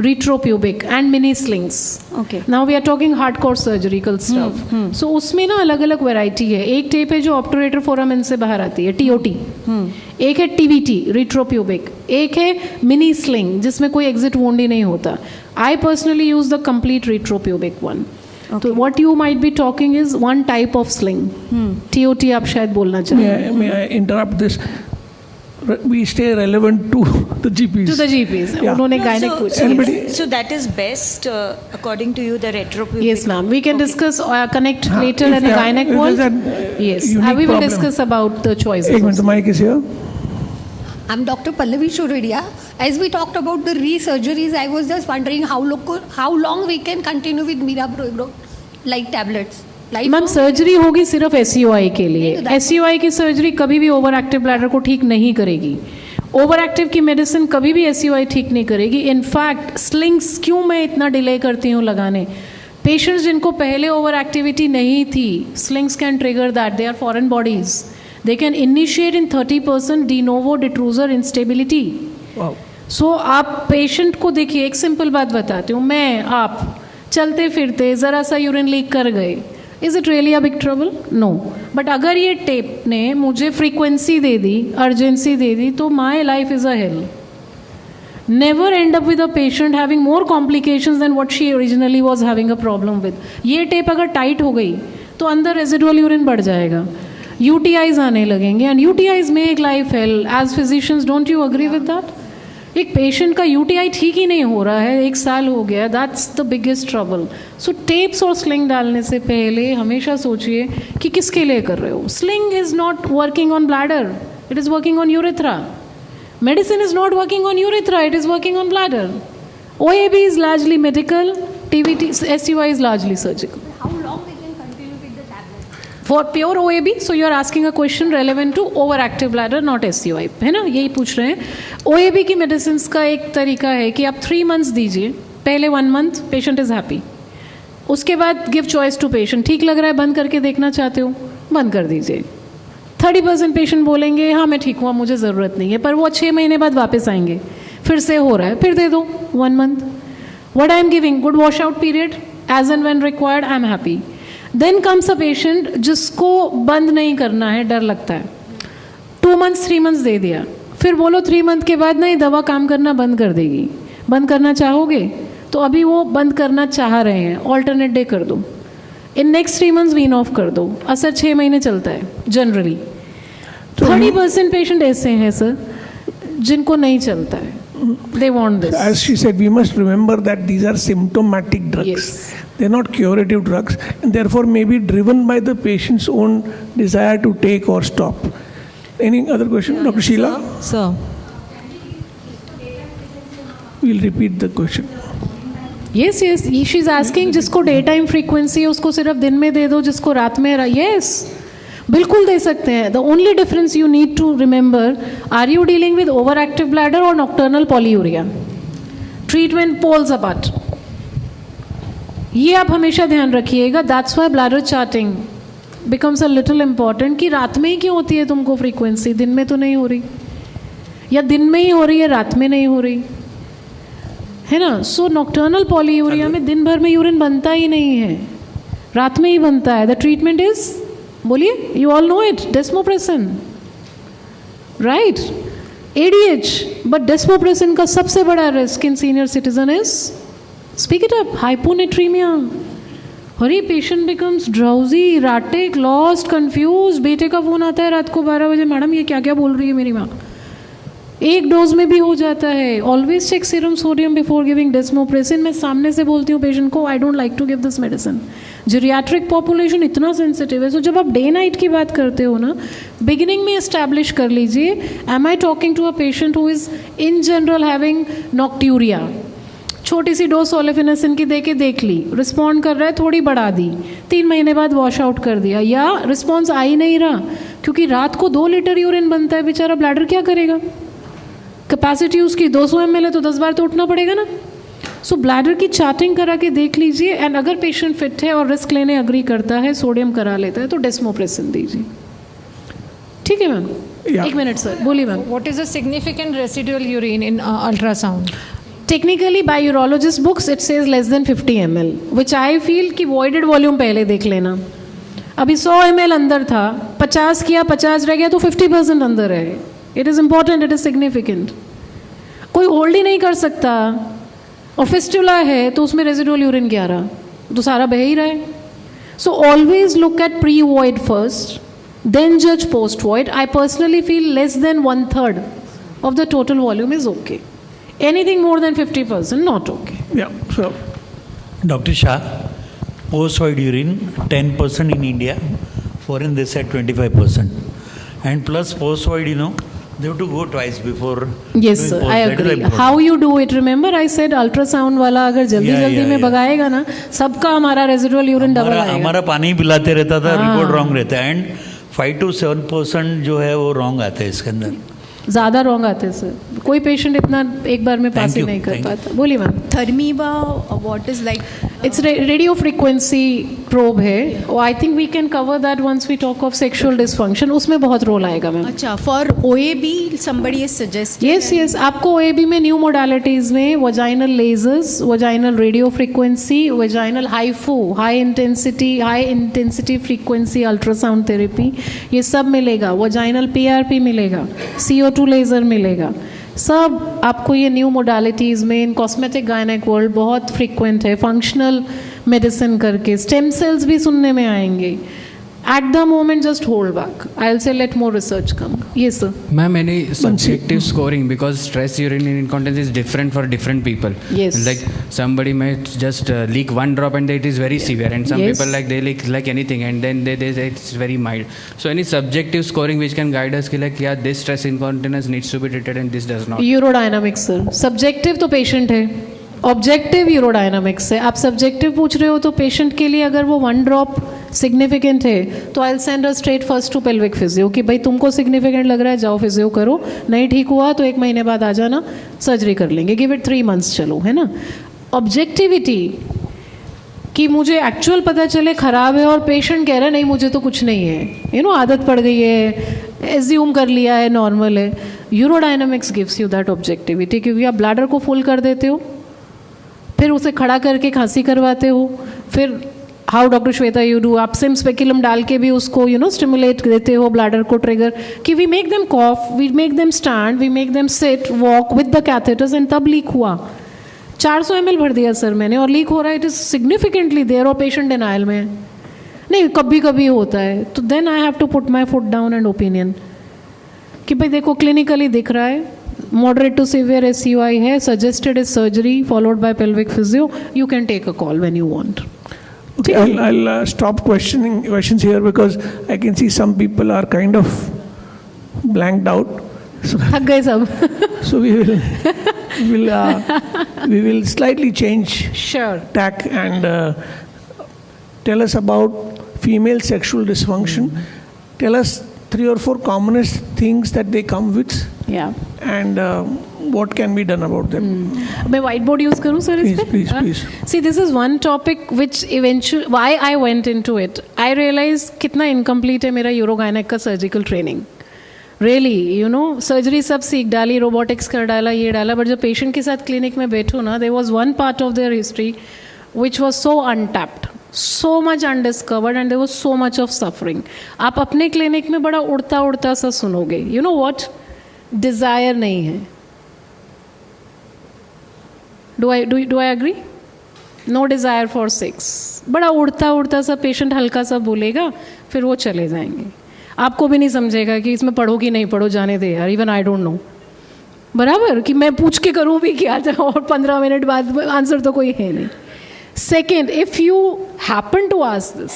retropubic and mini slings. Okay. Now we are talking hardcore surgical stuff. So उसमें ना अलग अलग वैरायटी है. एक टेप है जो ऑब्टुरेटर फोरामेन से बाहर आती है, TOT. एक है TVT, retropubic. एक है मिनी स्लिंग जिसमें कोई एग्जिट वोंड ही नहीं होता. I personally use the complete retropubic one. So what you might be talking is one type of sling. TOT आप शायद बोलना चाहें. May I interrupt this? We stay relevant to the GPs. To the GPs. Yeah. उन्होंने gynec पूछा. So that is best according to you, the retropubic. Yes, ma'am. We can discuss connect later in the gynec world. Yes, we will discuss about the choices. एक minute, mic is here. I'm Dr. Pallavi Shuredia. As we talked about the resurgeries, I was just wondering how long we can continue with miraprolol like tablets. Ma'am surgery होगी सिर्फ SUI के लिए. SUI की surgery कभी भी over active bladder को ठीक नहीं करेगी. ओवर एक्टिव की मेडिसिन कभी भी SUI ठीक नहीं करेगी. इनफैक्ट स्लिंग्स क्यों मैं इतना डिले करती हूँ लगाने? पेशेंट्स जिनको पहले ओवर एक्टिविटी नहीं थी, slings can trigger that. They are foreign bodies. They can initiate in 30% de novo detrusor instability. सो आप पेशेंट को देखिए, एक सिंपल बात बताती हूँ. मैं आप चलते फिरते ज़रा सा यूरिन लीक कर गए, is it really a big trouble? No. But अगर ये टेप ने मुझे फ्रीक्वेंसी दे दी, अर्जेंसी दे दी, तो my life is a hell. Never end up with a patient having more complications than what she originally was having a problem with. ये tape अगर tight हो गई तो अंदर रेजिडुअल यूरिन बढ़ जाएगा, UTIs आने लगेंगे, and UTIs make life hell. As physicians don't you agree with that? एक पेशेंट का UTI ठीक ही नहीं हो रहा है, 1 साल हो गया, that's the biggest trouble. So tapes और स्लिंग डालने से पहले हमेशा सोचिए कि किसके लिए कर रहे हो. Sling is not working on bladder, it is working on urethra. Medicine is not working on urethra, it is working on bladder. OAB is largely medical, TVT, SUI is largely surgical. How long we can continue with the tablet? For pure OAB, so you are asking a question relevant to overactive bladder, not SUI, है ना? यही पूछ रहे हैं. OAB की medicine का एक तरीका है कि आप 3 months दीजिए. पहले 1 month पेशेंट इज़ हैप्पी. उसके बाद गिव चॉइस टू पेशेंट. ठीक लग रहा है, बंद करके देखना चाहते हो, बंद कर दीजिए. 30% पेशेंट बोलेंगे हाँ मैं ठीक हुआ, मुझे ज़रूरत नहीं है, पर वो 6 महीने बाद वापस आएंगे, फिर से हो रहा है, फिर दे दो 1 month. What I am giving, good washout period, as and when required, I am happy. Then comes a patient जिसको बंद नहीं करना है, डर लगता है. 2 months 3 months दे दिया, फिर बोलो 3 month के बाद नहीं, दवा काम करना बंद कर देगी. बंद करना चाहोगे तो अभी वो बंद करना चाह रहे हैं, ऑल्टरनेट डे कर दो, in next 3 months wean off कर दो, असर 6 महीने चलता है जनरली। 30% पेशेंट ऐसे हैं सर जिनको नहीं चलता है, they want this. As she said, we must remember that these are symptomatic drugs. Yes. They're not curative drugs, and therefore may be driven by the patient's own desire to take or stop. Any other question? Dr. Sheila? Sir. We'll repeat the question. Yes, she's asking जिसको day time frequency है उसको सिर्फ दिन में दे दो, जिसको रात में yes, बिल्कुल दे सकते हैं। The only difference you need to remember, are you dealing with overactive bladder और nocturnal polyuria? Treatment poles apart, ये आप हमेशा ध्यान रखिएगा। That's why bladder charting becomes a little important कि रात में ही क्यों होती है तुमको फ्रीक्वेंसी, दिन में तो नहीं हो रही, या दिन में ही हो रही है रात में नहीं हो रही है ना। सो नॉक्टर्नल पॉलीयूरिया में दिन भर में यूरिन बनता ही नहीं है, रात में ही बनता है। द ट्रीटमेंट इज, बोलिए, you all know it, desmopressin, right? ADH, but desmopressin का सबसे बड़ा risk in senior citizen is, speak it up, hyponatraemia. Hari patient becomes drowsy, erratic, lost, confuse. बेटे का फोन आता है रात को 12 बजे, मैडम ये क्या क्या बोल रही है मेरी माँ। एक डोज में भी हो जाता है। Always check serum sodium before giving desmopressin. मैं सामने से बोलती हूँ पेशेंट को, I don't like to give this medicine. Geriatric population इतना सेंसिटिव है। सो जब आप डे नाइट की बात करते हो ना, बिगिनिंग में एस्टैब्लिश कर लीजिए, am I talking to a patient who is in general having nocturia. छोटी सी डोज सोलेफिनेसिन की दे के देख ली, रिस्पॉन्ड कर रहा है, थोड़ी बढ़ा दी, 3 महीने बाद वॉश आउट कर दिया, या रिस्पॉन्स आ ही नहीं रहा क्योंकि रात को 2 लीटर यूरिन बनता है, बेचारा ब्लैडर क्या करेगा? कैपेसिटी उसकी 200 ml है तो 10 बार तो उठना पड़ेगा ना। सो ब्लैडर की चार्टिंग करा के देख लीजिए, एंड अगर पेशेंट फिट है और रिस्क लेने अग्री करता है, सोडियम करा लेता है, तो डेस्मोप्रेसिन दीजिए। ठीक है मैम? एक मिनट सर, बोलिए ma'am. What is the significant residual urine in ultrasound? Technically by urologist books it says less than 50 ml, which I feel कि voided volume पहले देख लेना। अभी 100 ml अंदर था, 50 किया, 50 रह गया, तो 50% अंदर है। It is important, it is significant. कोई होल्ड ही नहीं कर सकता और फिस्टुला है तो उसमें रेजिडुअल यूरिन 11, तो सारा बह ही रहा है। So always look at pre void first, then जज post void. I personally feel less than 1/3 of the total volume is okay. Anything more than 50% not okay. Yeah, so Dr. Shah, post-void urine 10% in India, foreign they said 25%, and plus post-void, they have to go twice before. Yes sir, I agree. How you do it? Remember I said ultrasound वाला अगर जल्दी में भगाएगा ना, सबका हमारा residual urine double आएगा। हमारा पानी पिलाते रहता था, रिपोर्ट रॉन्ग रहता है, एंड 5 to 7% जो है वो रॉन्ग आता है इसके अंदर, ज़्यादा रॉन्ग आते हैं सर। कोई पेशेंट इतना एक बार में पास ही नहीं कर पाता। बोलिए ma'am. ThermiVa what is like? It's radio frequency probe है, I think we can cover that once we talk of sexual dysfunction, उसमें बहुत रोल आएगा मैम। अच्छा, for OAB somebody is suggested? yes, आपको OAB में न्यू मोडालिटीज़ में vaginal lasers, vaginal radio frequency, vaginal HIFU, high intensity frequency ultrasound therapy, ये सब मिलेगा। वजाइनल PRP मिलेगा, CO2 लेज़र मिलेगा, सब आपको ये न्यू मोडालिटीज़ में इन कॉस्मेटिक गायनेक वर्ल्ड बहुत फ्रीक्वेंट है। फंक्शनल मेडिसिन करके स्टेम सेल्स भी सुनने में आएंगे। At the moment, just hold back. I'll say let more research come. Yes, sir. Ma'am, any subjective scoring, because stress urinary incontinence is different for different people. Yes. Like somebody might just leak 1 drop and it is very severe, and some people they leak like anything and then they say it's very mild. So any subjective scoring which can guide us कि like yeah this stress incontinence needs to be treated and this does not. Urodynamics sir. Subjective तो patient है, objective urodynamics है। आप subjective पूछ रहे हो तो patient के लिए अगर वो 1 ड्रॉप सिग्निफिकेंट है तो I will send a straight first to pelvic physio कि भाई तुमको सिग्निफिकेंट लग रहा है, जाओ फिजियो करो, नहीं ठीक हुआ तो 1 महीने बाद आ जाना, सर्जरी कर लेंगे, गिव इट 3 months चलो, है ना। ऑब्जेक्टिविटी कि मुझे एक्चुअल पता चले ख़राब है और पेशेंट कह रहा है नहीं मुझे तो कुछ नहीं है, आदत पड़ गई है, एज्यूम कर लिया है, नॉर्मल है। Urodynamics gives you that objectivity, क्योंकि आप ब्लैडर को फुल कर देते हो, फिर उसे खड़ा करके खांसी करवाते हो, फिर how doctor Shweta you do, आप सिम स्पेकुलम डाल के भी उसको स्टिमुलेट देते हो ब्लैडर को ट्रिगर कि we make them cough, we make them stand, we make them sit, walk with the catheters, and तब लीक हुआ। 400 ml भर दिया सर मैंने और लीक हो रहा है, इट इज़ सिग्निफिकेंटली देयर और पेशेंट डिनायल में है। नहीं, कभी कभी होता है, तो then I have to put my foot down and opinion कि भाई देखो क्लिनिकली दिख रहा है, moderate to severe SUI है, suggested is surgery followed by pelvic physio, you can take a call when you want. Okay, I'll stop questions here because I can see some people are kind of blanked out. थक गए सब. So we will slightly change tack and tell us about female sexual dysfunction. Tell us 3 or 4 commonest things that they come with. Yeah. And what can be done about them? मैं whiteboard use करूँ sir इस पे? Please. See, this is one topic which eventually, why I went into it. I realized कितना incomplete है मेरा यूरोगायनेक का surgical training. Really, you know, surgery सब सीख डाली, robotics कर डाला, ये डाला, but जब patient के साथ clinic में बैठो ना, there was one part of their history which was so untapped, so much undiscovered, and there was so much of suffering. आप अपने clinic में बड़ा उड़ता उड़ता सा सुनोगे. You know what? Desire नहीं है. Do I agree? No desire for sex. बड़ा उड़ता उड़ता सा पेशेंट हल्का सा बोलेगा, फिर वो चले जाएंगे. आपको भी नहीं समझेगा कि इसमें पढ़ो कि नहीं पढ़ो, जाने दे यार, इवन आई डोंट नो. बराबर कि मैं पूछ के करूँ भी क्या था, और 15 मिनट बाद आंसर तो कोई है नहीं. Second, if you happen to ask this,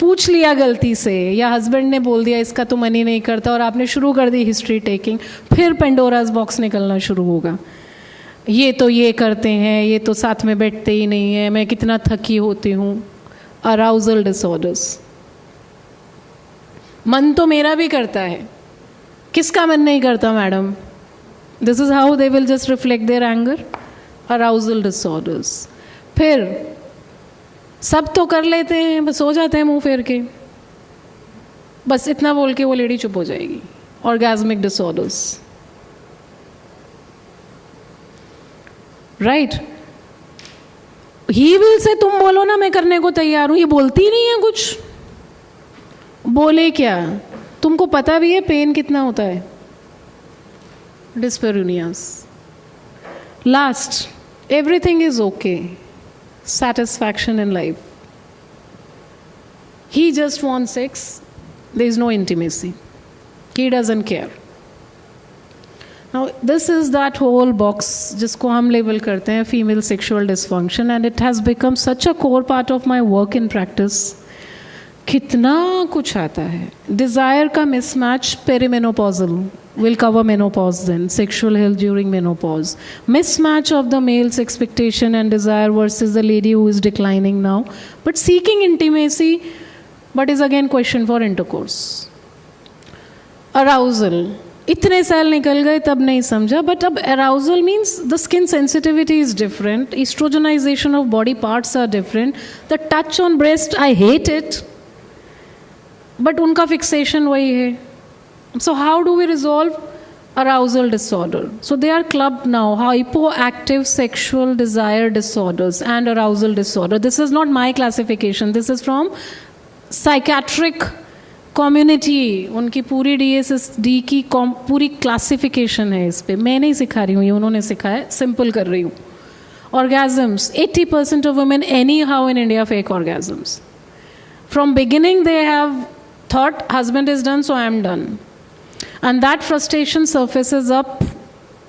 पूछ लिया गलती से, या हस्बैंड ने बोल दिया इसका तो मन ही नहीं करता, और आपने शुरू कर दी हिस्ट्री टेकिंग, फिर पेंडोरास बॉक्स निकलना शुरू होगा. ये तो ये करते हैं, ये तो साथ में बैठते ही नहीं है, मैं कितना थकी होती हूँ. Arousal disorders. मन तो मेरा भी करता है, किसका मन नहीं करता madam? This is how they will just reflect their anger. Arousal disorders. फिर सब तो कर लेते हैं, बस हो जाते हैं मुंह फेर के, बस इतना बोल के वो लेडी चुप हो जाएगी. Orgasmic disorders. Right. He will say तुम बोलो ना मैं करने को तैयार हूं, ये बोलती नहीं है कुछ. बोले क्या? तुमको पता भी है पेन कितना होता है. Dyspareunias. Last, everything is okay. Satisfaction in life. He just wants sex. There is no intimacy. He doesn't care. Now, this is that whole box जिसको हम label करते हैं female sexual dysfunction, and it has become such a core part of my work in practice. कितना कुछ आता है. Desire का mismatch, perimenopausal. We'll cover menopause then. Sexual health during menopause. Mismatch of the male's expectation and desire versus the lady who is declining now, but seeking intimacy, but is again question for intercourse. Arousal. इतने साल निकल गए तब नहीं समझा, but अब arousal means the skin sensitivity is different. Estrogenization of body parts are different. The touch on breast, I hate it, but उनका fixation वही है. So how do we resolve arousal disorder? So they are clubbed now, hypoactive sexual desire disorders and arousal disorder. This is not my classification. This is from psychiatric community. उनकी पूरी DSSD की पूरी classification है इस पे. मैं नहीं सिखा रही हूँ, ये उन्होंने सिखाया, simple कर रही हूँ. Orgasms. 80% of women anyhow in India fake orgasms. From beginning they have thought husband is done, so I am done. And that frustration surfaces up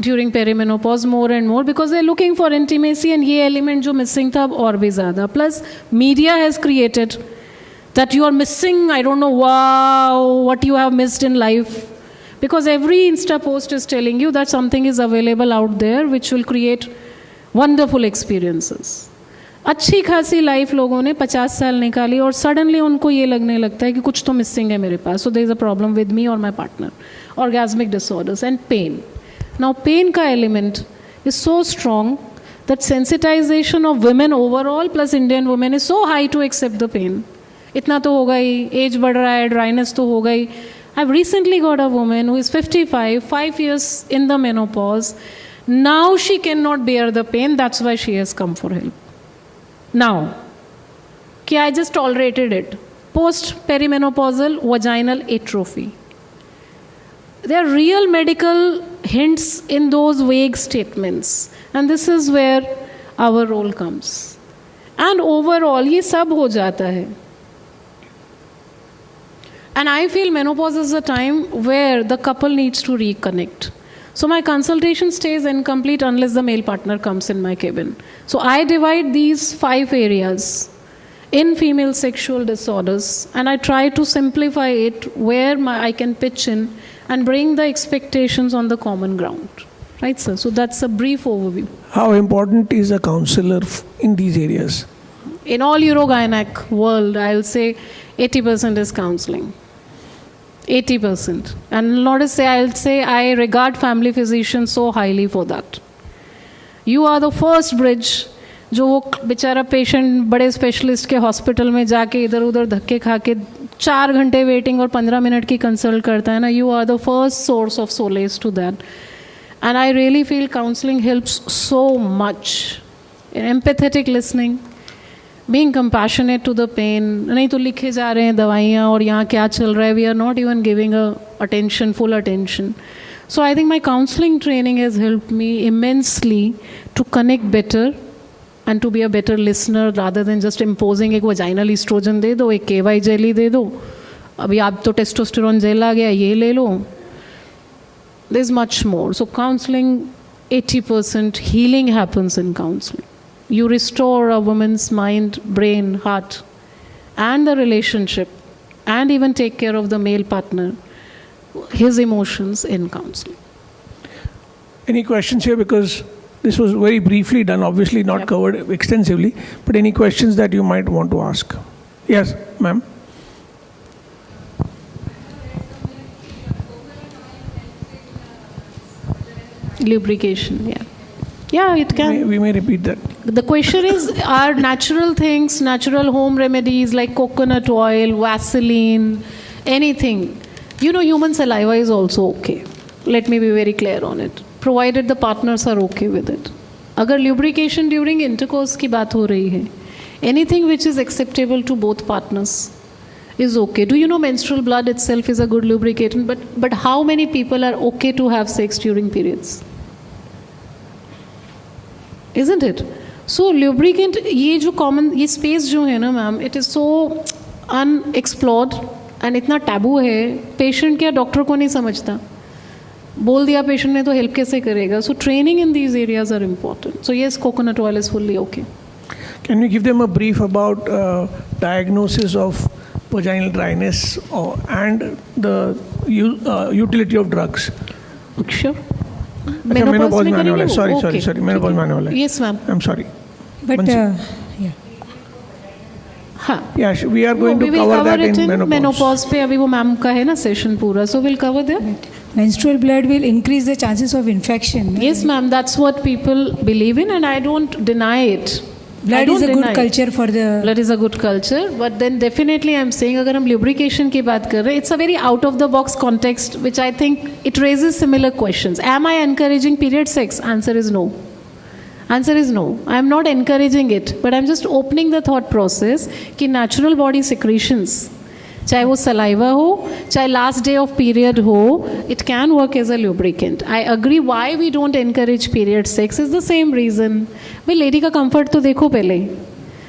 during perimenopause more and more because they're looking for intimacy, and ये element जो missing था अब और भी ज़्यादा. Plus media has created that you are missing, I don't know, wow, what you have missed in life. Because every Insta post is telling you that something is available out there which will create wonderful experiences. अच्छी खासी life लोगों ने 50 साल निकाली और suddenly उनको ये लगने लगता है कि कुछ तो मिसिंग है मेरे पास. So there is a problem with me और my partner. Orgasmic disorders and pain. Now pain का element is so strong that sensitisation of women overall plus Indian women is so high to accept the pain. इतना तो होगा ही, as बढ़ रहा है, dryness तो होगा ही. I have recently got a women who is 55, 5 years in the menopause. Now she cannot bear the pain, that's why she has come for help. Now, I just tolerated it. Post-perimenopausal vaginal atrophy. There are real medical hints in those vague statements. And this is where our role comes. And overall, ये सब हो जाता है. And I feel menopause is a time where the couple needs to reconnect. So my consultation stays incomplete unless the male partner comes in my cabin. So I divide these 5 areas in female sexual disorders, and I try to simplify it where I can pitch in and bring the expectations on the common ground. Right, sir? So that's a brief overview. How important is a counselor in these areas? In all urogynec world, I'll say 80% is counseling. 80%. And not to say, I'll say I regard family physicians so highly for that. You are the first bridge जो वो बेचारा patient बड़े specialist के hospital में जाके इधर उधर धक्के खा के 4 घंटे वेटिंग और 15 मिनट की कंसल्ट करता है ना, you are the first source of solace to that. And I really feel counselling helps so much. Empathetic listening, being compassionate to the pain. नहीं तो लिखे जा रहे हैं दवाइयाँ और यहाँ क्या चल रहा है, we are not even giving attention, full attention. So I think my counseling training has helped me immensely to connect better and to be a better listener rather than just imposing एक vaginal estrogen दे दो, एक KY jelly दे दो, अभी आप तो testosterone gel आ गया ये ले लो. There's much more. So counseling, 80% healing happens in counseling. You restore a woman's mind, brain, heart, and the relationship, and even take care of the male partner, his emotions in counseling. Any questions here? Because this was very briefly done, obviously not covered extensively, but any questions that you might want to ask? Yes, ma'am. Lubrication, yeah. Yeah, it can. We may repeat that. The question is, are natural things, natural home remedies like coconut oil, Vaseline, anything? You know, human saliva is also okay. Let me be very clear on it. Provided the partners are okay with it. Agar lubrication during intercourse की बात हो रही है, anything which is acceptable to both partners is okay. Do you know menstrual blood itself is a good lubricant? But how many people are okay to have sex during periods? Isn't it? So lubricant, ये जो common, ये space जो है ना ma'am, it is so unexplored and इतना taboo है, patient क्या doctor को नहीं समझता. बोल दिया पेशेंट ने तो हेल्प कैसे करेगा. So training in these areas are important. So yes, coconut oil is fully okay. Can you give them a brief about diagnosis of vaginal dryness and the utility of drugs? Sure. Menopause में आने वाला है. Sorry. Menopause में आने वाला है. Yes, ma'am. I'm sorry. But Yeah, we are going to cover that in menopause. Menopause पे अभी वो मैम का है ना सेशन पूरा, so we'll cover that. Menstrual blood will increase the chances of infection. Yes, ma'am. That's what people believe in, and I don't deny it. Blood is a good culture for the. Blood is a good culture, but then definitely I'm saying अगर हम lubrication की बात कर रहे हैं, it's a very out of the box context, which I think it raises similar questions. Am I encouraging period sex? Answer is no. Answer is no. I am not encouraging it, but I'm just opening the thought process कि natural body secretions, चाहे वो saliva हो, चाहे last day of period हो, it can work as a lubricant. I agree. Why we don't encourage period sex is the same reason. भाई lady का comfort तो देखो पहले.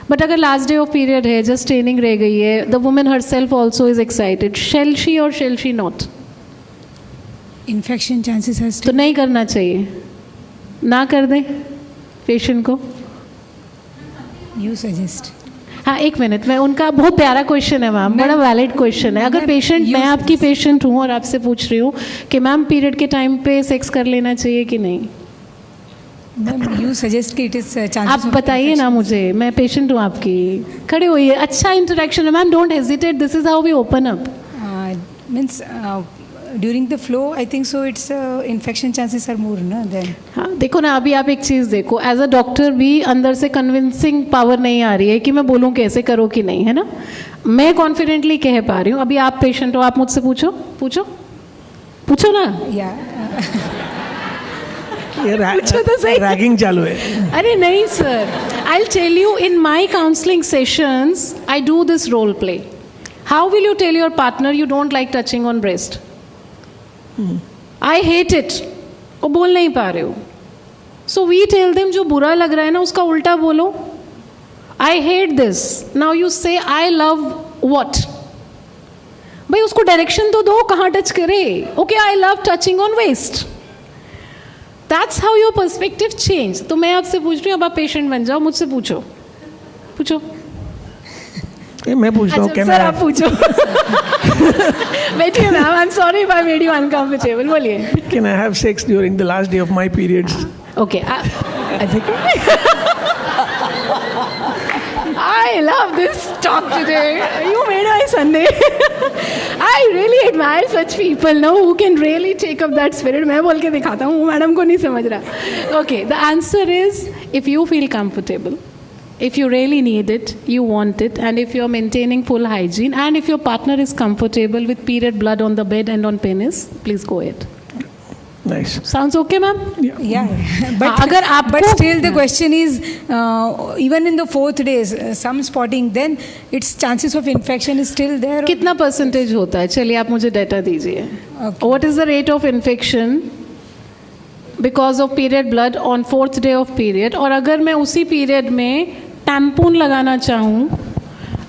But अगर last day of period है, just training रह गई है, the woman herself also is excited. Shall she or shall she not? Infection chances has. तो नहीं करना चाहिए. ना कर दें पेशेंट को. You suggest. हाँ, एक मिनट में, उनका बहुत प्यारा क्वेश्चन है मैम, बड़ा वैलिड क्वेश्चन है. अगर पेशेंट, मैं आपकी पेशेंट हूँ और आपसे पूछ रही हूँ कि मैम पीरियड के टाइम पे सेक्स कर लेना चाहिए कि नहीं, You suggest कि it is chances. आप बताइए ना मुझे, मैं पेशेंट हूँ आपकी. खड़े होइए, अच्छा इंटरेक्शन है ma'am, don't hesitate, this is how we open up. Means during the flow, I think so. It's infection chances are more, ना then. हाँ, देखो ना, अभी आप एक चीज़ देखो, एज अ डॉक्टर भी अंदर से कन्विंसिंग पावर नहीं आ रही है कि मैं बोलूँ कैसे करो कि नहीं, है ना. मैं कॉन्फिडेंटली कह पा रही हूँ. अभी आप पेशेंट हो, आप मुझसे पूछो ना. रैगिंग चालू है. अरे नहीं sir, I will tell you, in my counselling sessions I do this role play. How will you tell your partner you don't like touching on breast? I hate it. और बोल नहीं पा रहे हो. So we tell them जो बुरा लग रहा है ना उसका उल्टा बोलो. I hate this. Now you say I love what? भाई उसको डायरेक्शन तो दो कहाँ टच करे. Okay, I love touching on waist. That's how your perspective change. तो मैं आपसे पूछ रही हूँ, अब आप पेशेंट बन जाओ, मुझसे पूछो. मैं पूछ रहा हूँ. सर आप पूछो. बैठिए ma'am. I'm sorry if I made you uncomfortable. बोलिए. Can I have sex during the last day of my periods? Okay. I think I love this talk today. You made my Sunday. I really admire such people, no, who can really take up that spirit. मैं बोल के दिखाता हूँ, madam को नहीं समझ रहा. Okay, the answer is if you feel comfortable, if you really need it, you want it, and if you're maintaining full hygiene, and if your partner is comfortable with period blood on the bed and on penis, please go ahead. Nice. Sounds okay, ma'am? Yeah. But still the question is, even in the 4th days, some spotting, then its chances of infection is still there. कितना percentage होता है? चलिए आप मुझे data दीजिए. What is the rate of infection because of period blood on 4th day of period? और अगर मैं उसी period में टैम्पून लगाना चाहूँ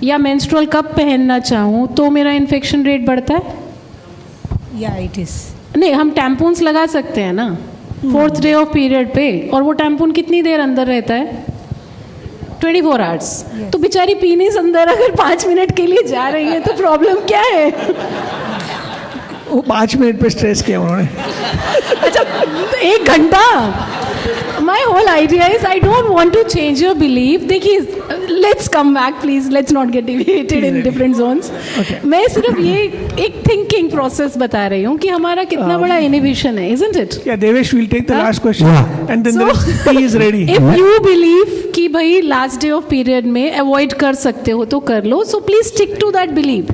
या menstrual cup पहनना चाहूँ तो मेरा infection rate बढ़ता है? Yeah, it is. नहीं, हम टैम्पून्स लगा सकते हैं ना 4th डे ऑफ पीरियड पे, और वो टैम्पून कितनी देर अंदर रहता है? 24 आवर्स. तो बेचारी पीनीस अंदर अगर 5 मिनट के लिए जा रही है तो प्रॉब्लम क्या है? वो 5 मिनट पे स्ट्रेस किया उन्होंने. अच्छा 1 घंटा. My whole idea is I don't want to change your belief. देखिए, let's come back please. Let's not get deviated in different zones. मैं सिर्फ ये एक thinking process बता रही हूँ कि हमारा कितना बड़ा inhibition है, isn't it? Yeah, Devesh will take the last question, and then the tea is ready. If you believe कि भाई last day of period में avoid कर सकते हो तो कर लो. So please stick to that belief.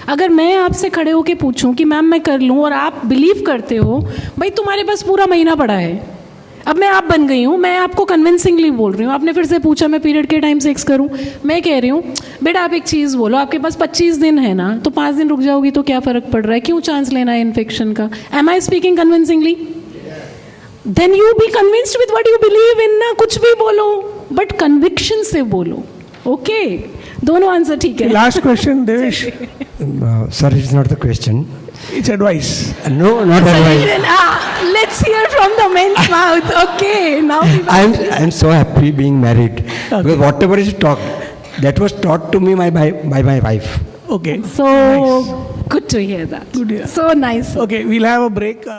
अगर मैं आपसे खड़े होके पूछूं कि मैम मैं कर लूं और आप बिलीव करते हो, भाई तुम्हारे पास पूरा महीना पड़ा है. अब मैं आप बन गई हूँ, मैं आपको कन्विंसिंगली बोल रही हूँ. आपने फिर से पूछा मैं पीरियड के टाइम सेक्स करूँ. मैं कह रही हूँ बेटा आप एक चीज़ बोलो, आपके पास 25 दिन है ना, तो 5 दिन रुक जाओगी तो क्या फ़र्क पड़ रहा है? क्यों चांस लेना है इन्फेक्शन का? Am I speaking convincingly? Then you be convinced with what you believe in ना. कुछ भी बोलो बट कन्विक्शन से बोलो. ओके, दोनों आंसर ठीक है. Last question Devesh. Sir, it's not the question. It's advice. No, not advice. Let's hear from the man's mouth. Okay, now I'm so happy being married. Because whatever is taught, that was taught to me by my wife. Okay. So good to hear that. Good. So nice. Okay, we'll have a break.